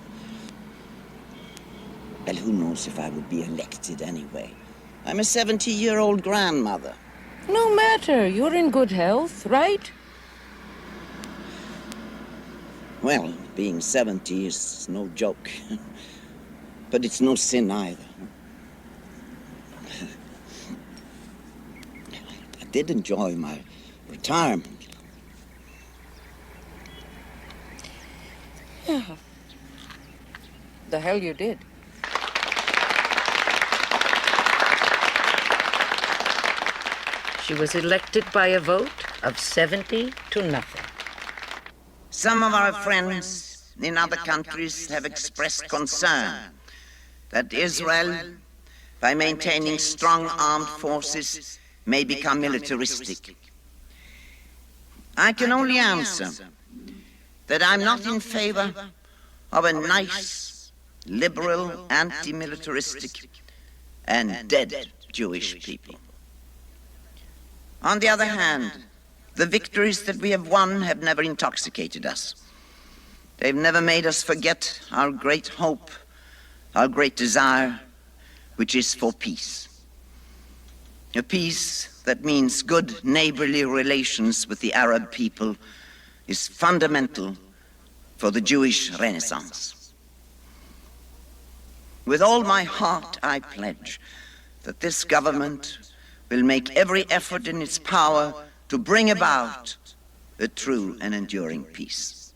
Well, who knows if I would be elected anyway? I'm a 70-year-old grandmother. No matter. You're in good health, right? Well, being 70 is no joke. But it's no sin either. I did enjoy my retirement. Yeah. The hell you did. She was elected by a vote of 70 to nothing. Some of our friends in other countries have expressed concern that Israel, by maintaining strong armed forces, may become militaristic. I can only answer that I'm not in favor of a nice, liberal, anti-militaristic, and dead Jewish people. On the other hand, the victories that we have won have never intoxicated us. They've never made us forget our great hope, our great desire, which is for peace. A peace that means good neighborly relations with the Arab people is fundamental for the Jewish Renaissance. With all my heart, I pledge that this government will make every effort in its power to bring about a true and enduring peace.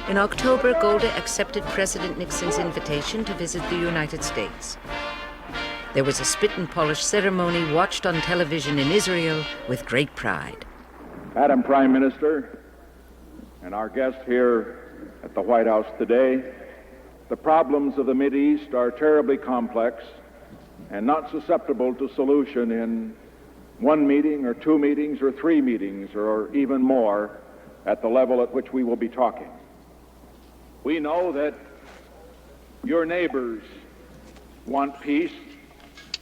In October, Golda accepted President Nixon's invitation to visit the United States. There was a spit and polish ceremony watched on television in Israel with great pride. Madam Prime Minister, and our guest here at the White House today, the problems of the Mideast are terribly complex and not susceptible to solution in one meeting or two meetings or three meetings or even more at the level at which we will be talking. We know that your neighbors want peace.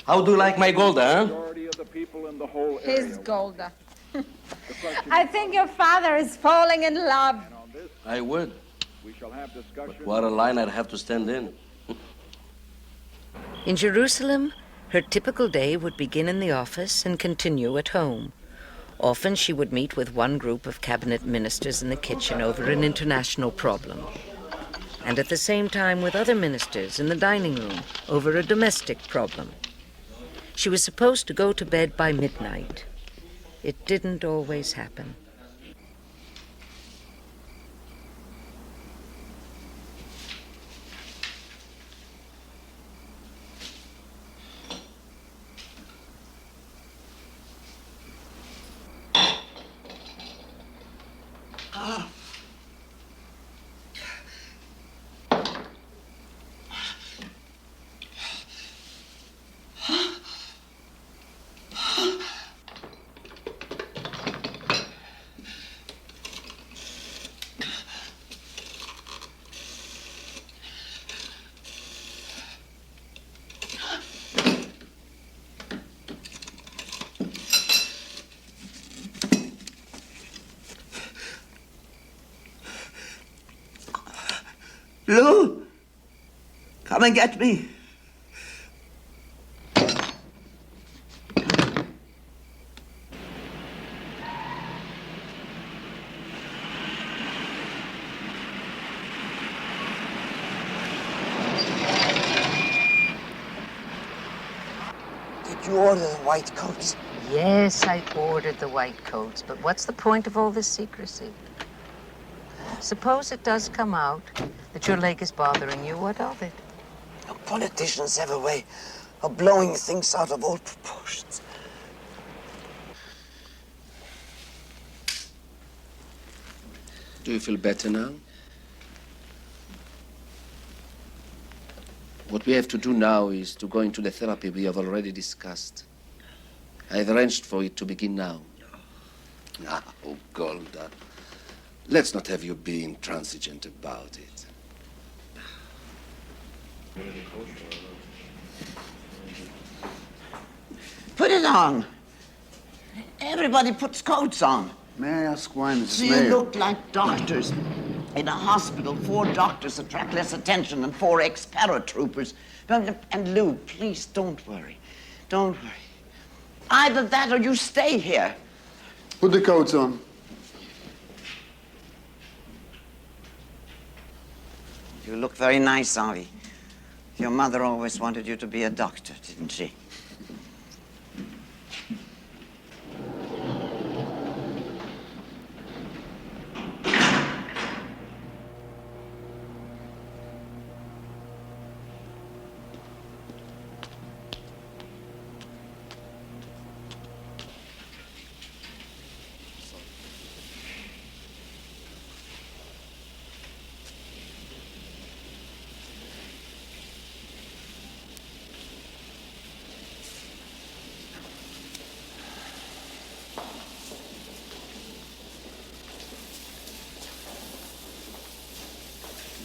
How do you like my Golda, huh? The majority of the people in the whole His Golda. I think your father is falling in love. I would. We shall have discussion. But what a line I'd have to stand in. In Jerusalem, Her typical day would begin in the office and continue at home. Often she would meet with one group of cabinet ministers in the kitchen over an international problem, and at the same time with other ministers in the dining room over a domestic problem. She was supposed to go to bed by midnight. It didn't always happen. Lou, come and get me. Did you order the white coats? Yes, I ordered the white coats, but what's the point of all this secrecy? Suppose it does come out that your leg is bothering you, what of it? Politicians have a way of blowing things out of all proportions. Do you feel better now? What we have to do now is to go into the therapy we have already discussed. I have arranged for it to begin now. Oh, Golda. Let's not have you be intransigent about it. Put it on. Everybody puts coats on. May I ask why, Mrs. So Mayor? you look like doctors. In a hospital, 4 doctors attract less attention than 4 ex-paratroopers. And Lou, please don't worry. Don't worry. Either that or you stay here. Put the coats on. You look very nice, Avi. Your mother always wanted you to be a doctor, didn't she?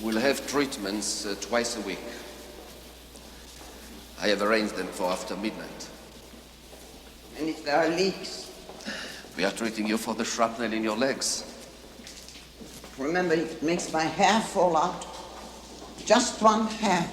We'll have treatments twice a week. I have arranged them for after midnight. And if there are leaks? We are treating you for the shrapnel in your legs. Remember, it makes my hair fall out. Just one hair.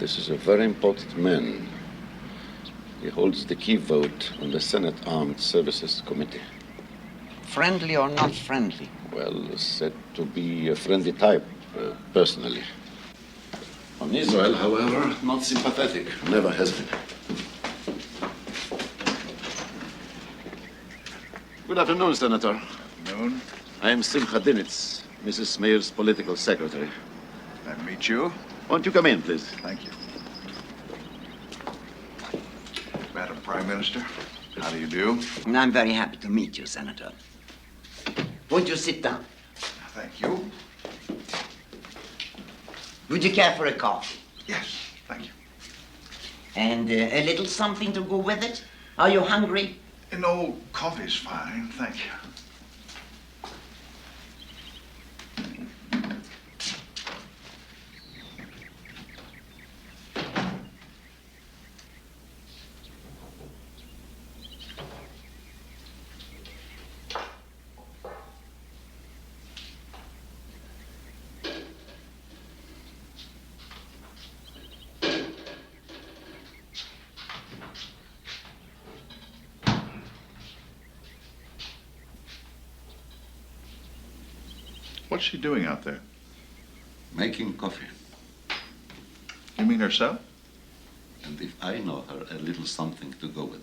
This is a very important man. He holds the key vote on the Senate Armed Services Committee. Friendly or not friendly? Well, said to be a friendly type, personally. On Israel, however, not sympathetic. Never has been. Good afternoon, Senator. Afternoon. I am Simcha Dinitz, Mrs. Mayer's political secretary. Nice to meet you. Won't you come in, please? Thank you. Madam Prime Minister, how do you do? I'm very happy to meet you, Senator. Won't you sit down? Thank you. Would you care for a coffee? Yes, thank you. And a little something to go with it? Are you hungry? No, coffee's fine, thank you. What's she doing out there? Making coffee. You mean herself? And if I know her, a little something to go with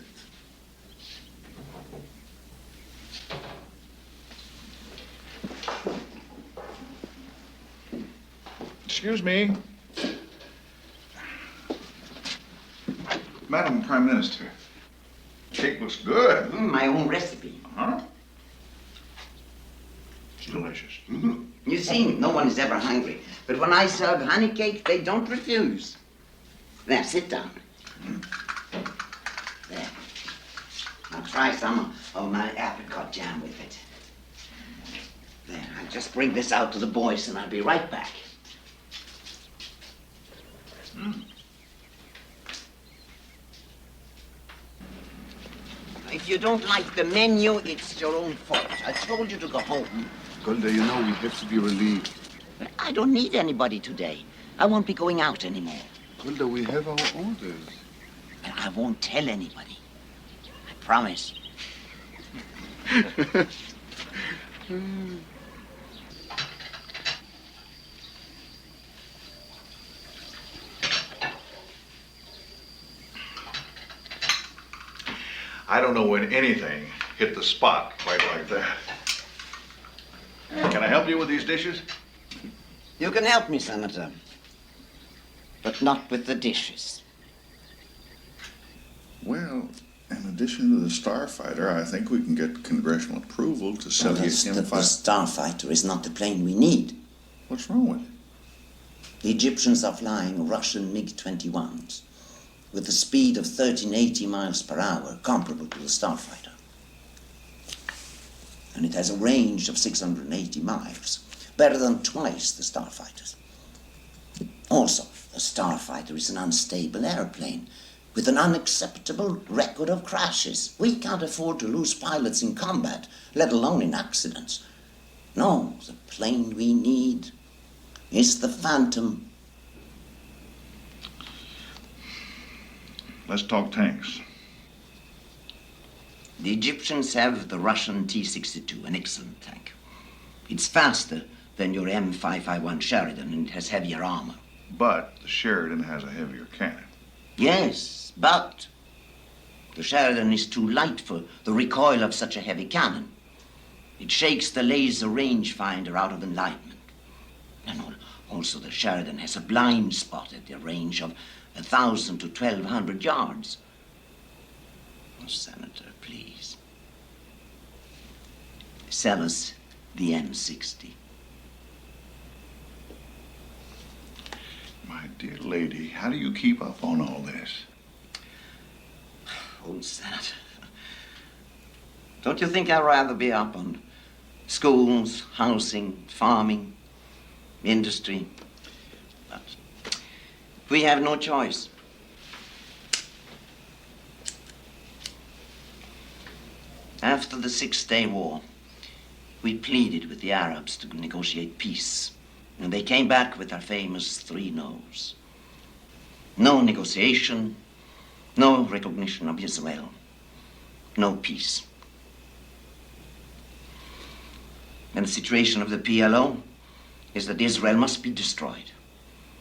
it. Excuse me. Madam Prime Minister, cake looks good. My own recipe. Huh? It's delicious. You see, no one is ever hungry. But when I serve honey cake, they don't refuse. There, sit down. There. I'll try some of my apricot jam with it. There, I'll just bring this out to the boys and I'll be right back. If you don't like the menu, it's your own fault. I told you to go home. Golda, you know we have to be relieved. But I don't need anybody today. I won't be going out anymore. Golda, we have our orders. And I won't tell anybody. I promise. I don't know when anything hit the spot quite like that. Can I help you with these dishes? You can help me, Senator. But not with the dishes. Well, in addition to the Starfighter, I think we can get congressional approval to sell you The Starfighter is not the plane we need. What's wrong with it? The Egyptians are flying Russian MiG-21s with a speed of 1380 miles per hour, comparable to the Starfighter. And it has a range of 680 miles, better than twice the Starfighters. Also, the Starfighter is an unstable airplane with an unacceptable record of crashes. We can't afford to lose pilots in combat, let alone in accidents. No, the plane we need is the Phantom. Let's talk tanks. The Egyptians have the Russian T-62, an excellent tank. It's faster than your M551 Sheridan, and it has heavier armor. But the Sheridan has a heavier cannon. Yes, but the Sheridan is too light for the recoil of such a heavy cannon. It shakes the laser rangefinder out of enlightenment. And also the Sheridan has a blind spot at a range of 1,000 to 1,200 yards. Oh, Senator, please. Sell us the M60. My dear lady, how do you keep up on all this? Oh, Senator. Don't you think I'd rather be up on schools, housing, farming, industry? But we have no choice. After the Six-Day War, we pleaded with the Arabs to negotiate peace, and they came back with their famous 3 no's. No negotiation, No recognition of Israel. No peace. And the situation of the PLO is that Israel must be destroyed,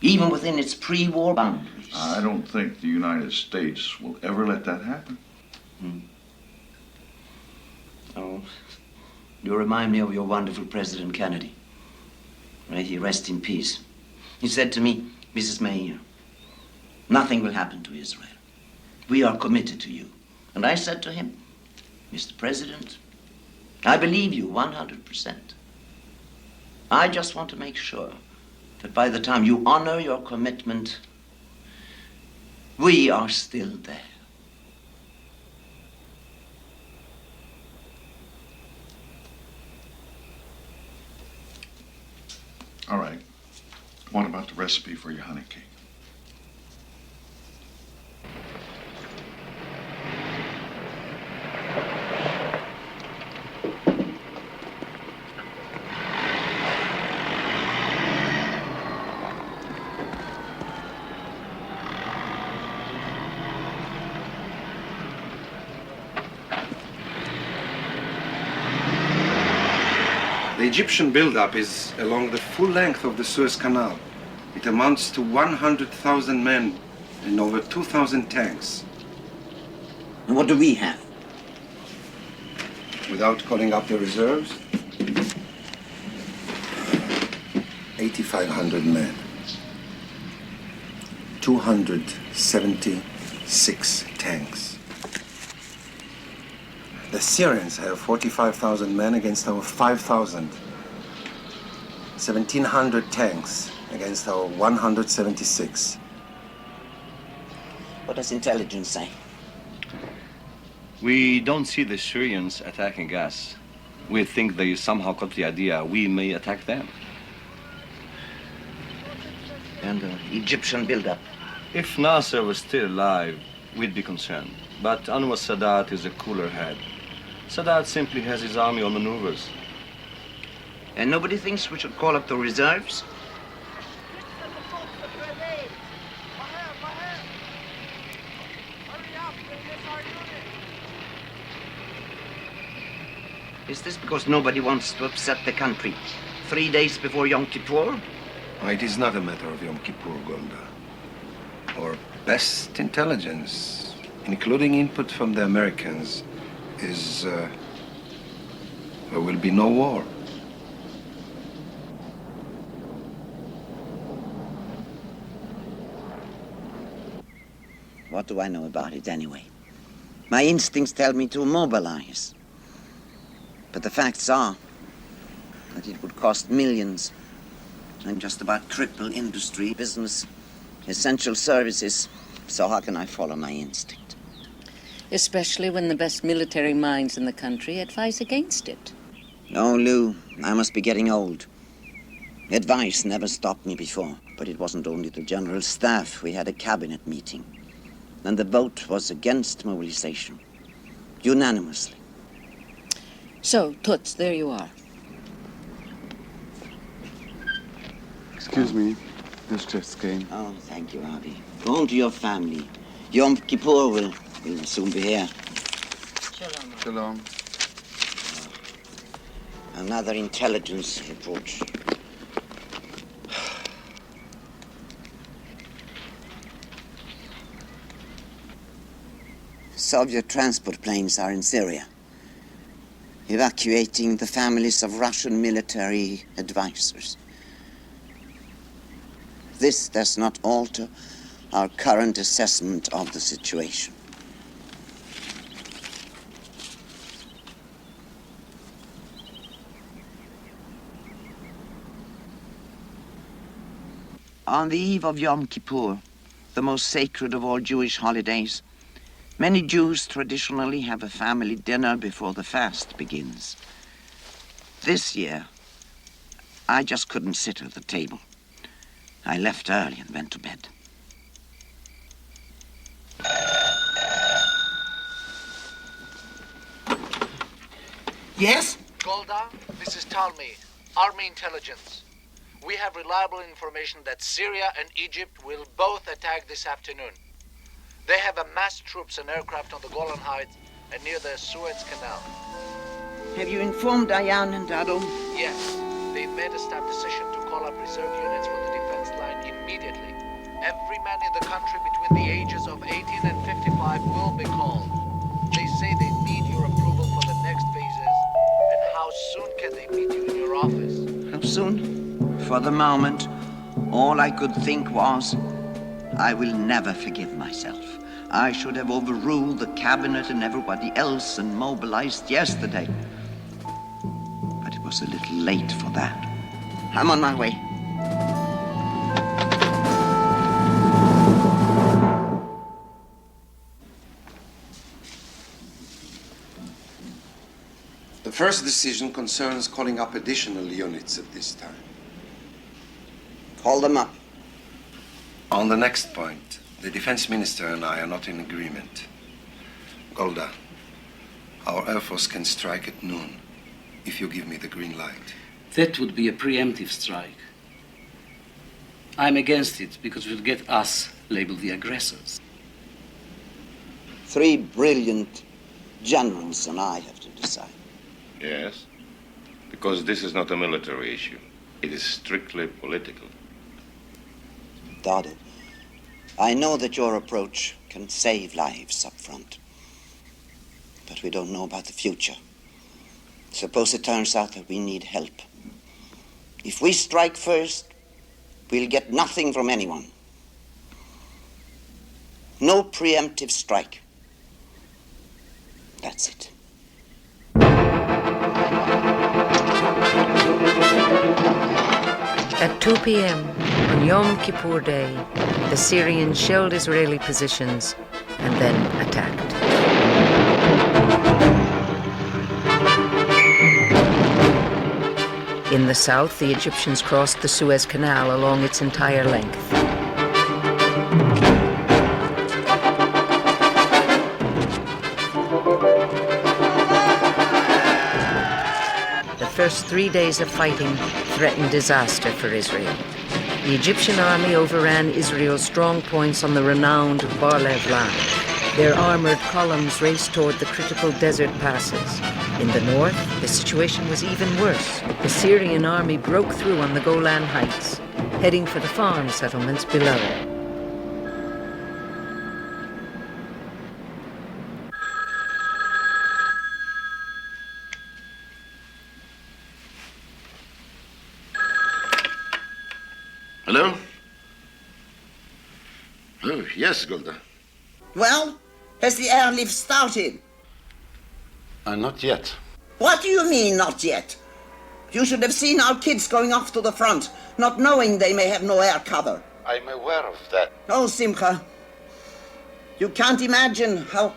even within its pre-war boundaries. I don't think the United States will ever let that happen. Oh, you remind me of your wonderful President Kennedy. May he rest in peace. He said to me, Mrs. Mayer, nothing will happen to Israel. We are committed to you. And I said to him, Mr. President, I believe you 100%. I just want to make sure that by the time you honor your commitment, we are still there. All right. What about the recipe for your honey cake? The Egyptian buildup is along the full length of the Suez Canal. It amounts to 100,000 men and over 2,000 tanks. And what do we have? Without calling up the reserves, 8,500 men. 276 tanks. The Syrians have 45,000 men against our 5,000. 1,700 tanks against our 176. What does intelligence say? We don't see the Syrians attacking us. We think they somehow got the idea we may attack them. And the Egyptian buildup? If Nasser was still alive, we'd be concerned. But Anwar Sadat is a cooler head. Sadat simply has his army on maneuvers. And nobody thinks we should call up the reserves? Is this because nobody wants to upset the country 3 days before Yom Kippur? It is not a matter of Yom Kippur, Golda. Our best intelligence, including input from the Americans, is there will be no war. What do I know about it anyway? My instincts tell me to mobilize. But the facts are that it would cost millions and just about cripple industry, business, essential services. So how can I follow my instinct? Especially when the best military minds in the country advise against it. No, Lou, I must be getting old. Advice never stopped me before. But it wasn't only the General Staff. We had a cabinet meeting. And the vote was against mobilization. Unanimously. So, Toots, there you are. Excuse me, this just came. Oh, thank you, Avi. Go home to your family. Yom Kippur will soon be here. Shalom. Shalom. Another intelligence report. Soviet transport planes are in Syria, evacuating the families of Russian military advisors. This does not alter our current assessment of the situation. On the eve of Yom Kippur, the most sacred of all Jewish holidays, many Jews traditionally have a family dinner before the fast begins. This year, I just couldn't sit at the table. I left early and went to bed. Yes? Golda, this is Talmi, Army Intelligence. We have reliable information that Syria and Egypt will both attack this afternoon. They have amassed troops and aircraft on the Golan Heights and near the Suez Canal. Have you informed Diane and Dado? Yes, they've made a staff decision to call up reserve units for the defense line immediately. Every man in the country between the ages of 18 and 55 will be called. They say they need your approval for the next phases. And how soon can they meet you in your office? How soon? For the moment, all I could think was, I will never forgive myself. I should have overruled the cabinet and everybody else and mobilized yesterday. But it was a little late for that. I'm on my way. The first decision concerns calling up additional units at this time. Call them up. On the next point, the defense minister and I are not in agreement. Golda, our Air Force can strike at noon if you give me the green light. That would be a preemptive strike. I'm against it because it will get us labeled the aggressors. 3 brilliant generals and I have to decide. Yes, because this is not a military issue. It is strictly political. Dado, I know that your approach can save lives up front. But we don't know about the future. Suppose it turns out that we need help. If we strike first, we'll get nothing from anyone. No preemptive strike. That's it. At 2 p.m. on Yom Kippur Day, the Syrians shelled Israeli positions and then attacked. In the south, the Egyptians crossed the Suez Canal along its entire length. The first 3 days of fighting threatened disaster for Israel. The Egyptian army overran Israel's strong points on the renowned Bar-Lev line. Their armored columns raced toward the critical desert passes. In the north, the situation was even worse. The Syrian army broke through on the Golan Heights, heading for the farm settlements below. Hello? Oh, yes, Golda. Well, has the airlift started? Not yet. What do you mean, not yet? You should have seen our kids going off to the front, not knowing they may have no air cover. I'm aware of that. Oh, Simcha, you can't imagine how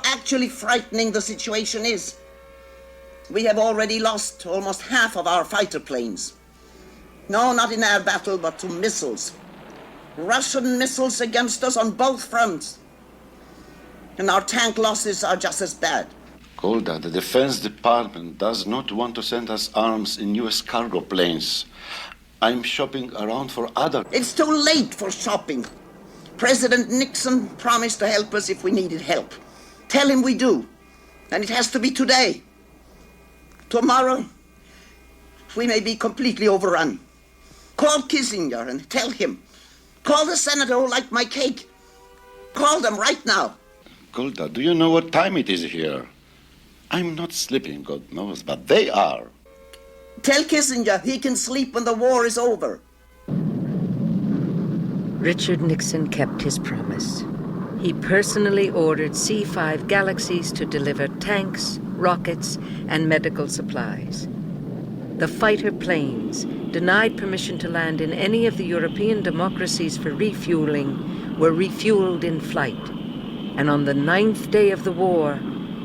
actually frightening the situation is. We have already lost almost half of our fighter planes. No, not in air battle, but to missiles. Russian missiles against us on both fronts. And our tank losses are just as bad. Golda, the Defense Department does not want to send us arms in U.S. cargo planes. I'm shopping around for other... It's too late for shopping. President Nixon promised to help us if we needed help. Tell him we do. And it has to be today. Tomorrow, we may be completely overrun. Call Kissinger and tell him. Call the senator who liked my cake. Call them right now. Golda, do you know what time it is here? I'm not sleeping, God knows, but they are. Tell Kissinger he can sleep when the war is over. Richard Nixon kept his promise. He personally ordered C-5 Galaxies to deliver tanks, rockets, and medical supplies. The fighter planes, denied permission to land in any of the European democracies for refueling, were refueled in flight. And on the 9th day of the war,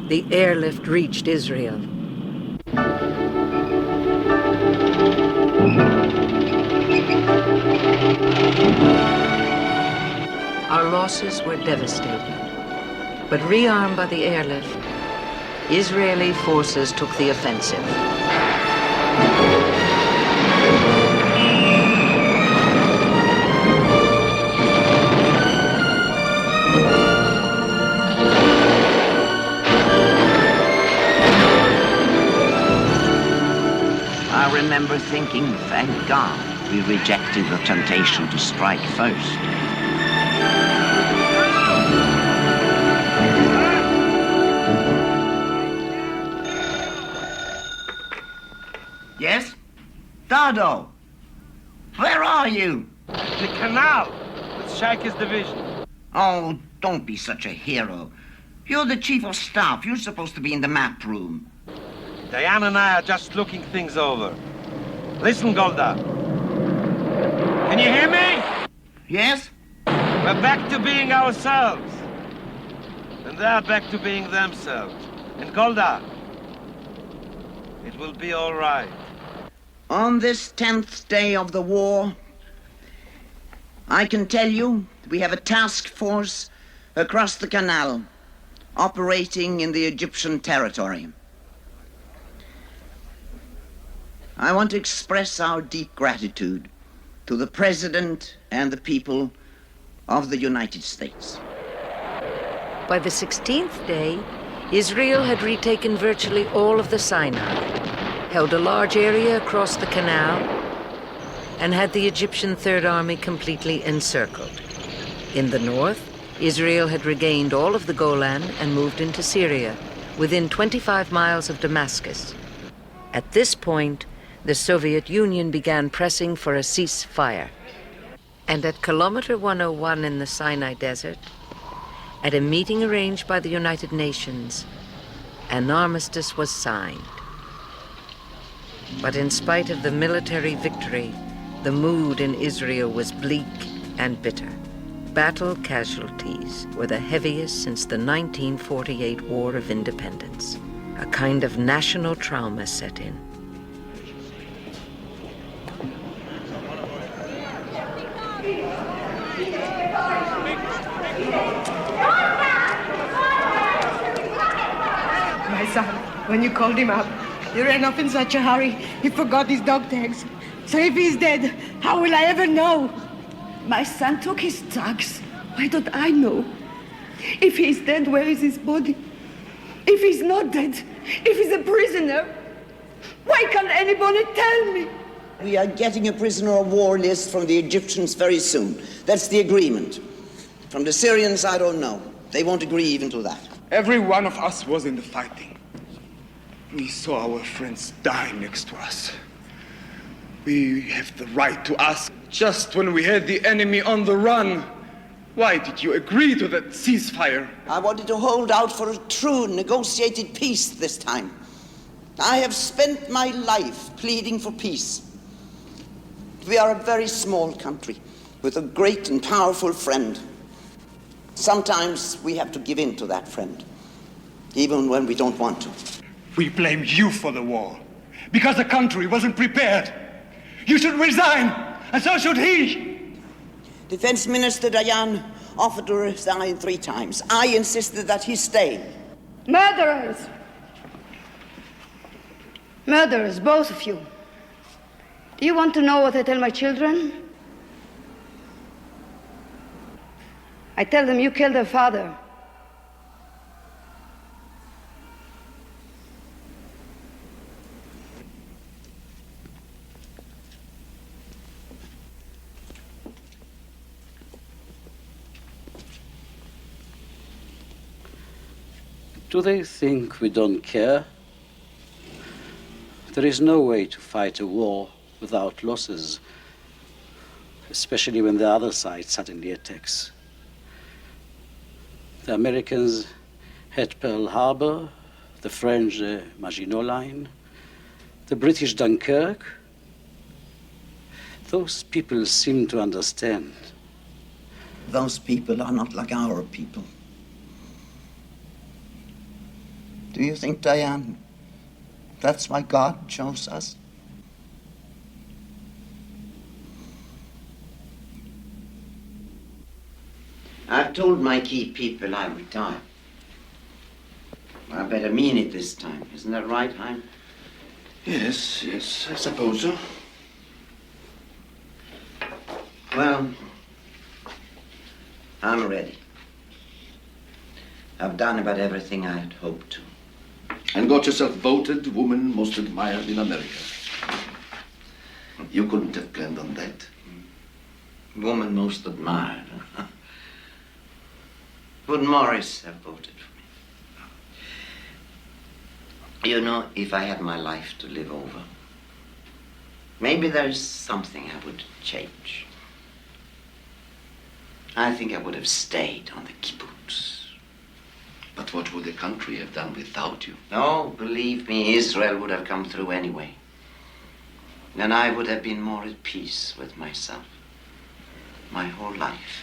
the airlift reached Israel. Our losses were devastating. But rearmed by the airlift, Israeli forces took the offensive. I remember thinking, thank God, we rejected the temptation to strike first. Yes? Dardo, where are you? The canal with Sheikh's division. Oh, don't be such a hero. You're the chief of staff. You're supposed to be in the map room. Diane and I are just looking things over. Listen, Golda. Can you hear me? Yes? We're back to being ourselves. And they're back to being themselves. And Golda, it will be all right. On this 10th day of the war, I can tell you we have a task force across the canal operating in the Egyptian territory. I want to express our deep gratitude to the President and the people of the United States. By the 16th day, Israel had retaken virtually all of the Sinai, held a large area across the canal, and had the Egyptian Third Army completely encircled. In the north, Israel had regained all of the Golan and moved into Syria, within 25 miles of Damascus. At this point, the Soviet Union began pressing for a ceasefire. And at kilometer 101 in the Sinai Desert, at a meeting arranged by the United Nations, an armistice was signed. But in spite of the military victory, the mood in Israel was bleak and bitter. Battle casualties were the heaviest since the 1948 War of Independence. A kind of national trauma set in. My son, when you called him up, he ran off in such a hurry, he forgot his dog tags. So if he's dead, how will I ever know? My son took his drugs. Why don't I know? If he's dead, where is his body? If he's not dead, if he's a prisoner, why can't anybody tell me? We are getting a prisoner of war list from the Egyptians very soon. That's the agreement. From the Syrians, I don't know. They won't agree even to that. Every one of us was in the fighting. We saw our friends die next to us. We have the right to ask, just when we had the enemy on the run, why did you agree to that ceasefire? I wanted to hold out for a true negotiated peace this time. I have spent my life pleading for peace. We are a very small country with a great and powerful friend. Sometimes we have to give in to that friend, even when we don't want to. We blame you for the war, because the country wasn't prepared. You should resign, and so should he. Defense Minister Dayan offered to resign 3 times. I insisted that he stay. Murderers! Murderers, both of you. Do you want to know what I tell my children? I tell them you killed their father. Do they think we don't care? There is no way to fight a war without losses, especially when the other side suddenly attacks. The Americans had Pearl Harbor, the French Maginot Line, the British Dunkirk. Those people seem to understand. Those people are not like our people. Do you think, Diane, that's why God chose us? I've told my key people I'll retire. I better mean it this time. Isn't that right, Hein? Yes, I suppose so. Well, I'm ready. I've done about everything I had hoped to. And got yourself voted woman most admired in America. You couldn't have planned on that. Woman most admired. Would Morris have voted for me? You know, if I had my life to live over, maybe there's something I would change. I think I would have stayed on the kibbutz. But what would the country have done without you? No, believe me, Israel would have come through anyway. And I would have been more at peace with myself my whole life.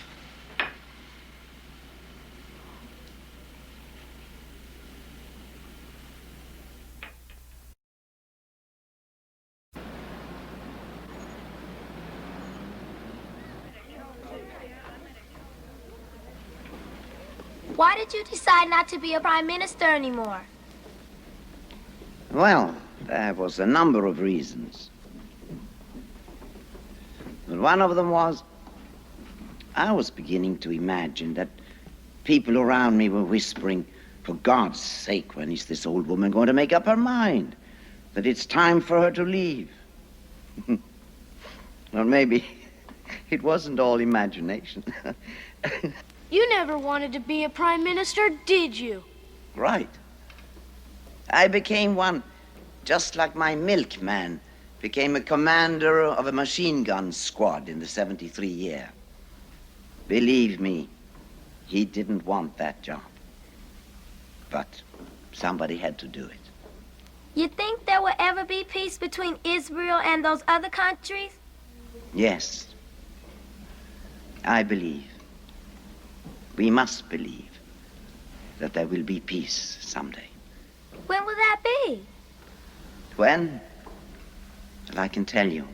Why did you decide not to be a prime minister anymore? Well, there was a number of reasons. But one of them was, I was beginning to imagine that people around me were whispering, for God's sake, when is this old woman going to make up her mind that it's time for her to leave? Well, maybe it wasn't all imagination. You never wanted to be a prime minister, did you? Right. I became one, just like my milkman became a commander of a machine gun squad in the 73 year. Believe me, he didn't want that job. But somebody had to do it. You think there will ever be peace between Israel and those other countries? Yes. I believe. We must believe that there will be peace someday. When will that be? When? Well, I can tell you.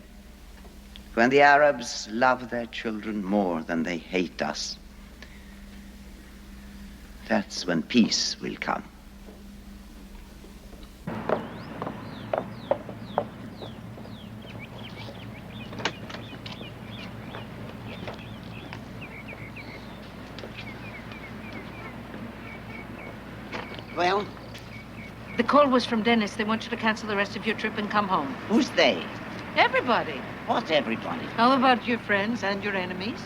When the Arabs love their children more than they hate us, that's when peace will come. Well? The call was from Dennis. They want you to cancel the rest of your trip and come home. Who's they? Everybody. What everybody? How about your friends and your enemies?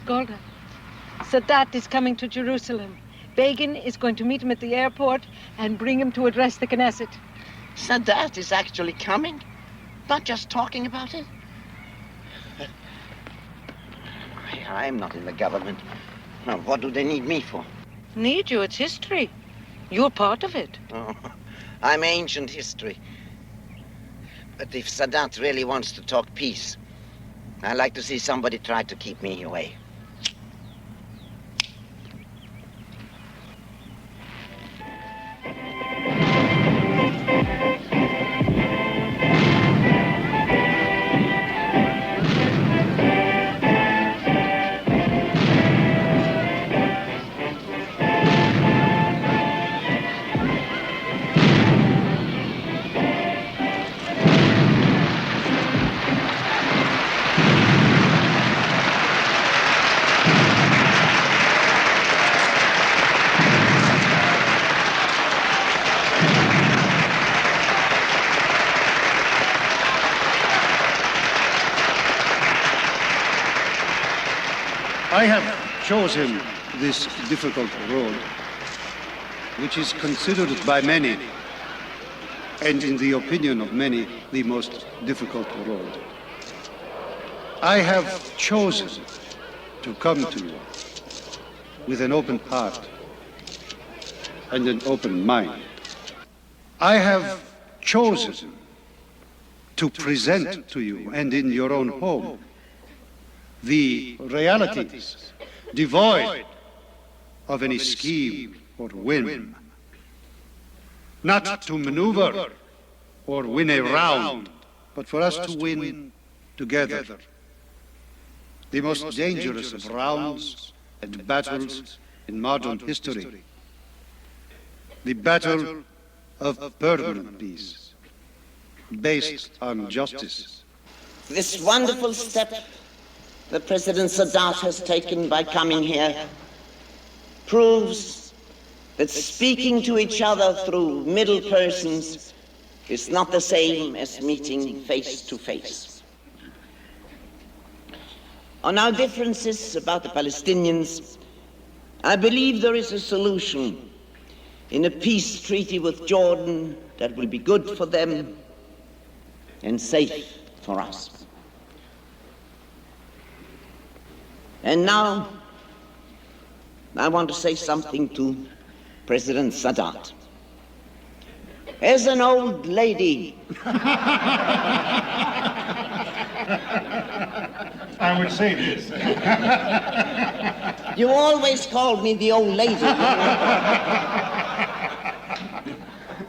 Golda, Sadat is coming to Jerusalem. Begin is going to meet him at the airport and bring him to address the Knesset. Sadat is actually coming? Not just talking about it? I'm not in the government. Now, what do they need me for? Need you? It's history. You're part of it. Oh, I'm ancient history. But if Sadat really wants to talk peace, I'd like to see somebody try to keep me away. I have chosen this difficult road, which is considered by many, and in the opinion of many, the most difficult road. I have chosen to come to you with an open heart and an open mind. I have chosen to present to you, and in your own home, the realities devoid of any scheme or whim, not to maneuver or win a round, but for us to win together. The most dangerous of rounds and battles in modern history, the battle of permanent peace, based on justice. This wonderful step that President Sadat has taken by coming here proves that speaking to each other through middle persons is not the same as meeting face to face. On our differences about the Palestinians, I believe there is a solution in a peace treaty with Jordan that will be good for them and safe for us. And now, I want to say something to President Sadat. As an old lady, I would say this. You always called me the old lady.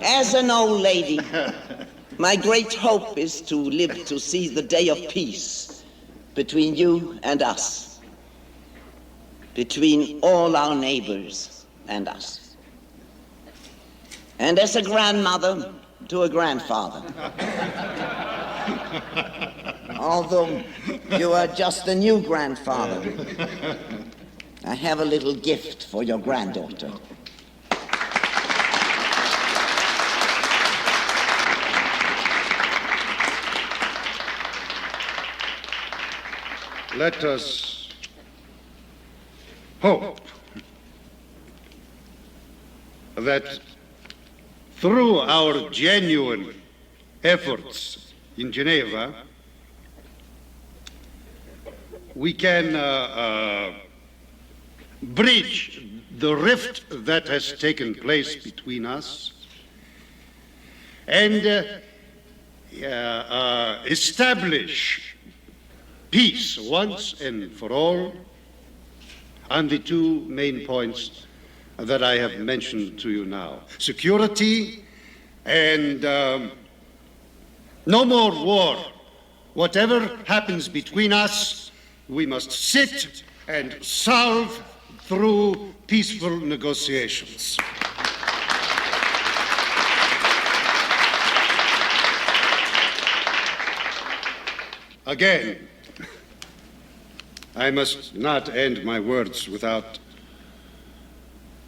As an old lady, my great hope is to live to see the day of peace between you and us, between all our neighbors and us. And as a grandmother to a grandfather, although you are just a new grandfather, I have a little gift for your granddaughter. Let us hope that through our genuine efforts in Geneva, we can bridge the rift that has taken place between us and establish peace once and for all on the two main points that I have mentioned to you now. Security and no more war. Whatever happens between us, we must sit and solve through peaceful negotiations. Again, I must not end my words without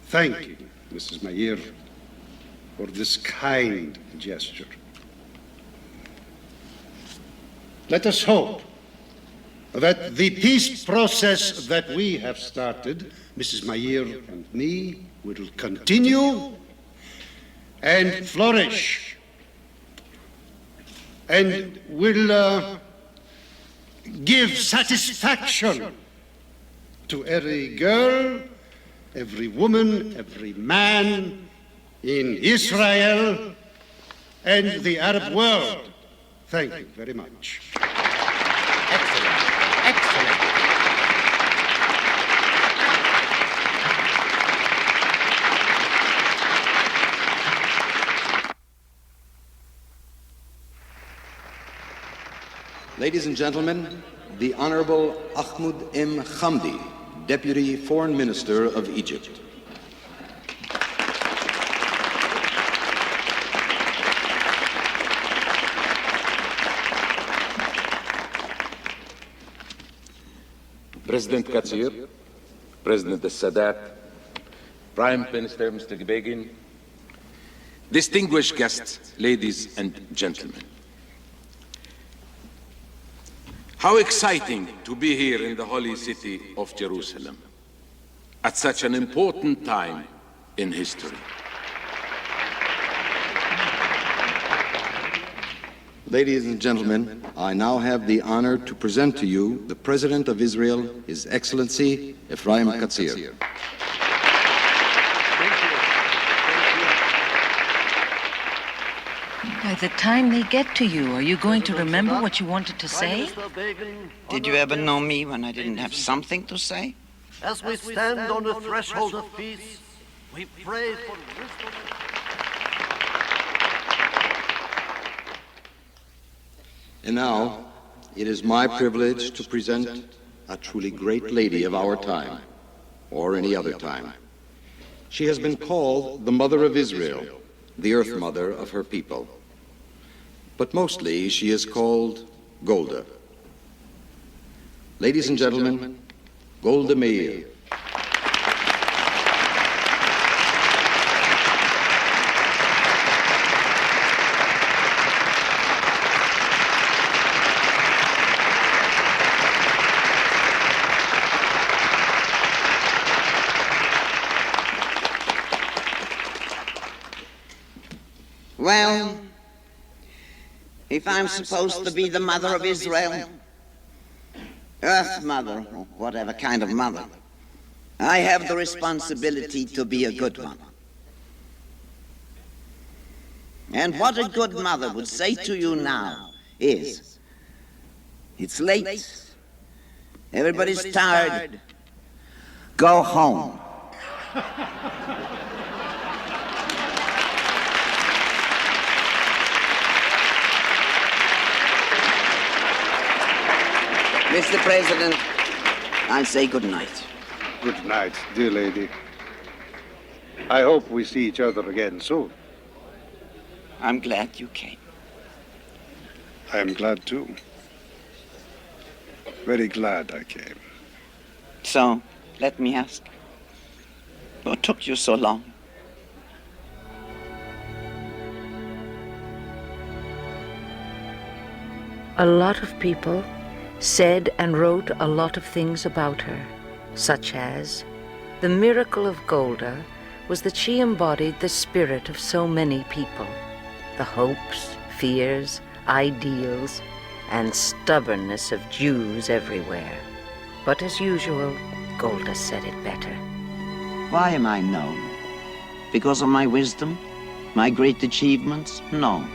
thanking Mrs. Meir for this kind gesture. Let us hope that the peace process that we have started, Mrs. Meir and me, will continue and flourish and will give satisfaction to every girl, every woman, every man in Israel and the Arab world. Thank you very much. Ladies and gentlemen, the Honorable Ahmed M. Hamdi, Deputy Foreign Minister of Egypt. President Katsir, President Sadat, Prime Minister Mr. Begin, distinguished guests, ladies and gentlemen. How exciting to be here in the holy city of Jerusalem at such an important time in history. Ladies and gentlemen, I now have the honor to present to you the President of Israel, His Excellency Ephraim Katzir. By the time they get to you, are you going to remember what you wanted to say? Did you ever know me when I didn't have something to say? As we stand on the threshold of peace, we pray for wisdom. And now, it is my privilege to present a truly great lady of our time, or any other time. She has been called the Mother of Israel, the Earth Mother of her people. But mostly she is called Golda. Ladies and gentlemen, Golda Meir. Well, if I'm supposed to be the mother of Israel, Earth Mother, or whatever kind of mother, I have the responsibility to be a good one. And what a good mother would say to you now is, it's late, everybody's tired, go home. Mr. President, I say good night. Good night, dear lady. I hope we see each other again soon. I'm glad you came. I am glad too. Very glad I came. So, let me ask, what took you so long? A lot of people said and wrote a lot of things about her, such as, the miracle of Golda was that she embodied the spirit of so many people, the hopes, fears, ideals, and stubbornness of Jews everywhere. But as usual, Golda said it better. Why am I known? Because of my wisdom? My great achievements? No.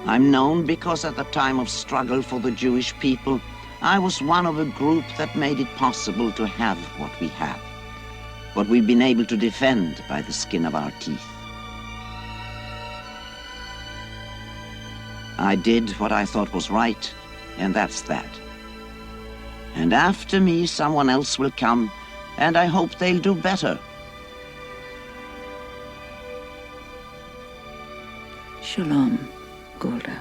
I'm known because at the time of struggle for the Jewish people, I was one of a group that made it possible to have what we have, what we've been able to defend by the skin of our teeth. I did what I thought was right, and that's that. And after me, someone else will come, and I hope they'll do better. Shalom, Golda.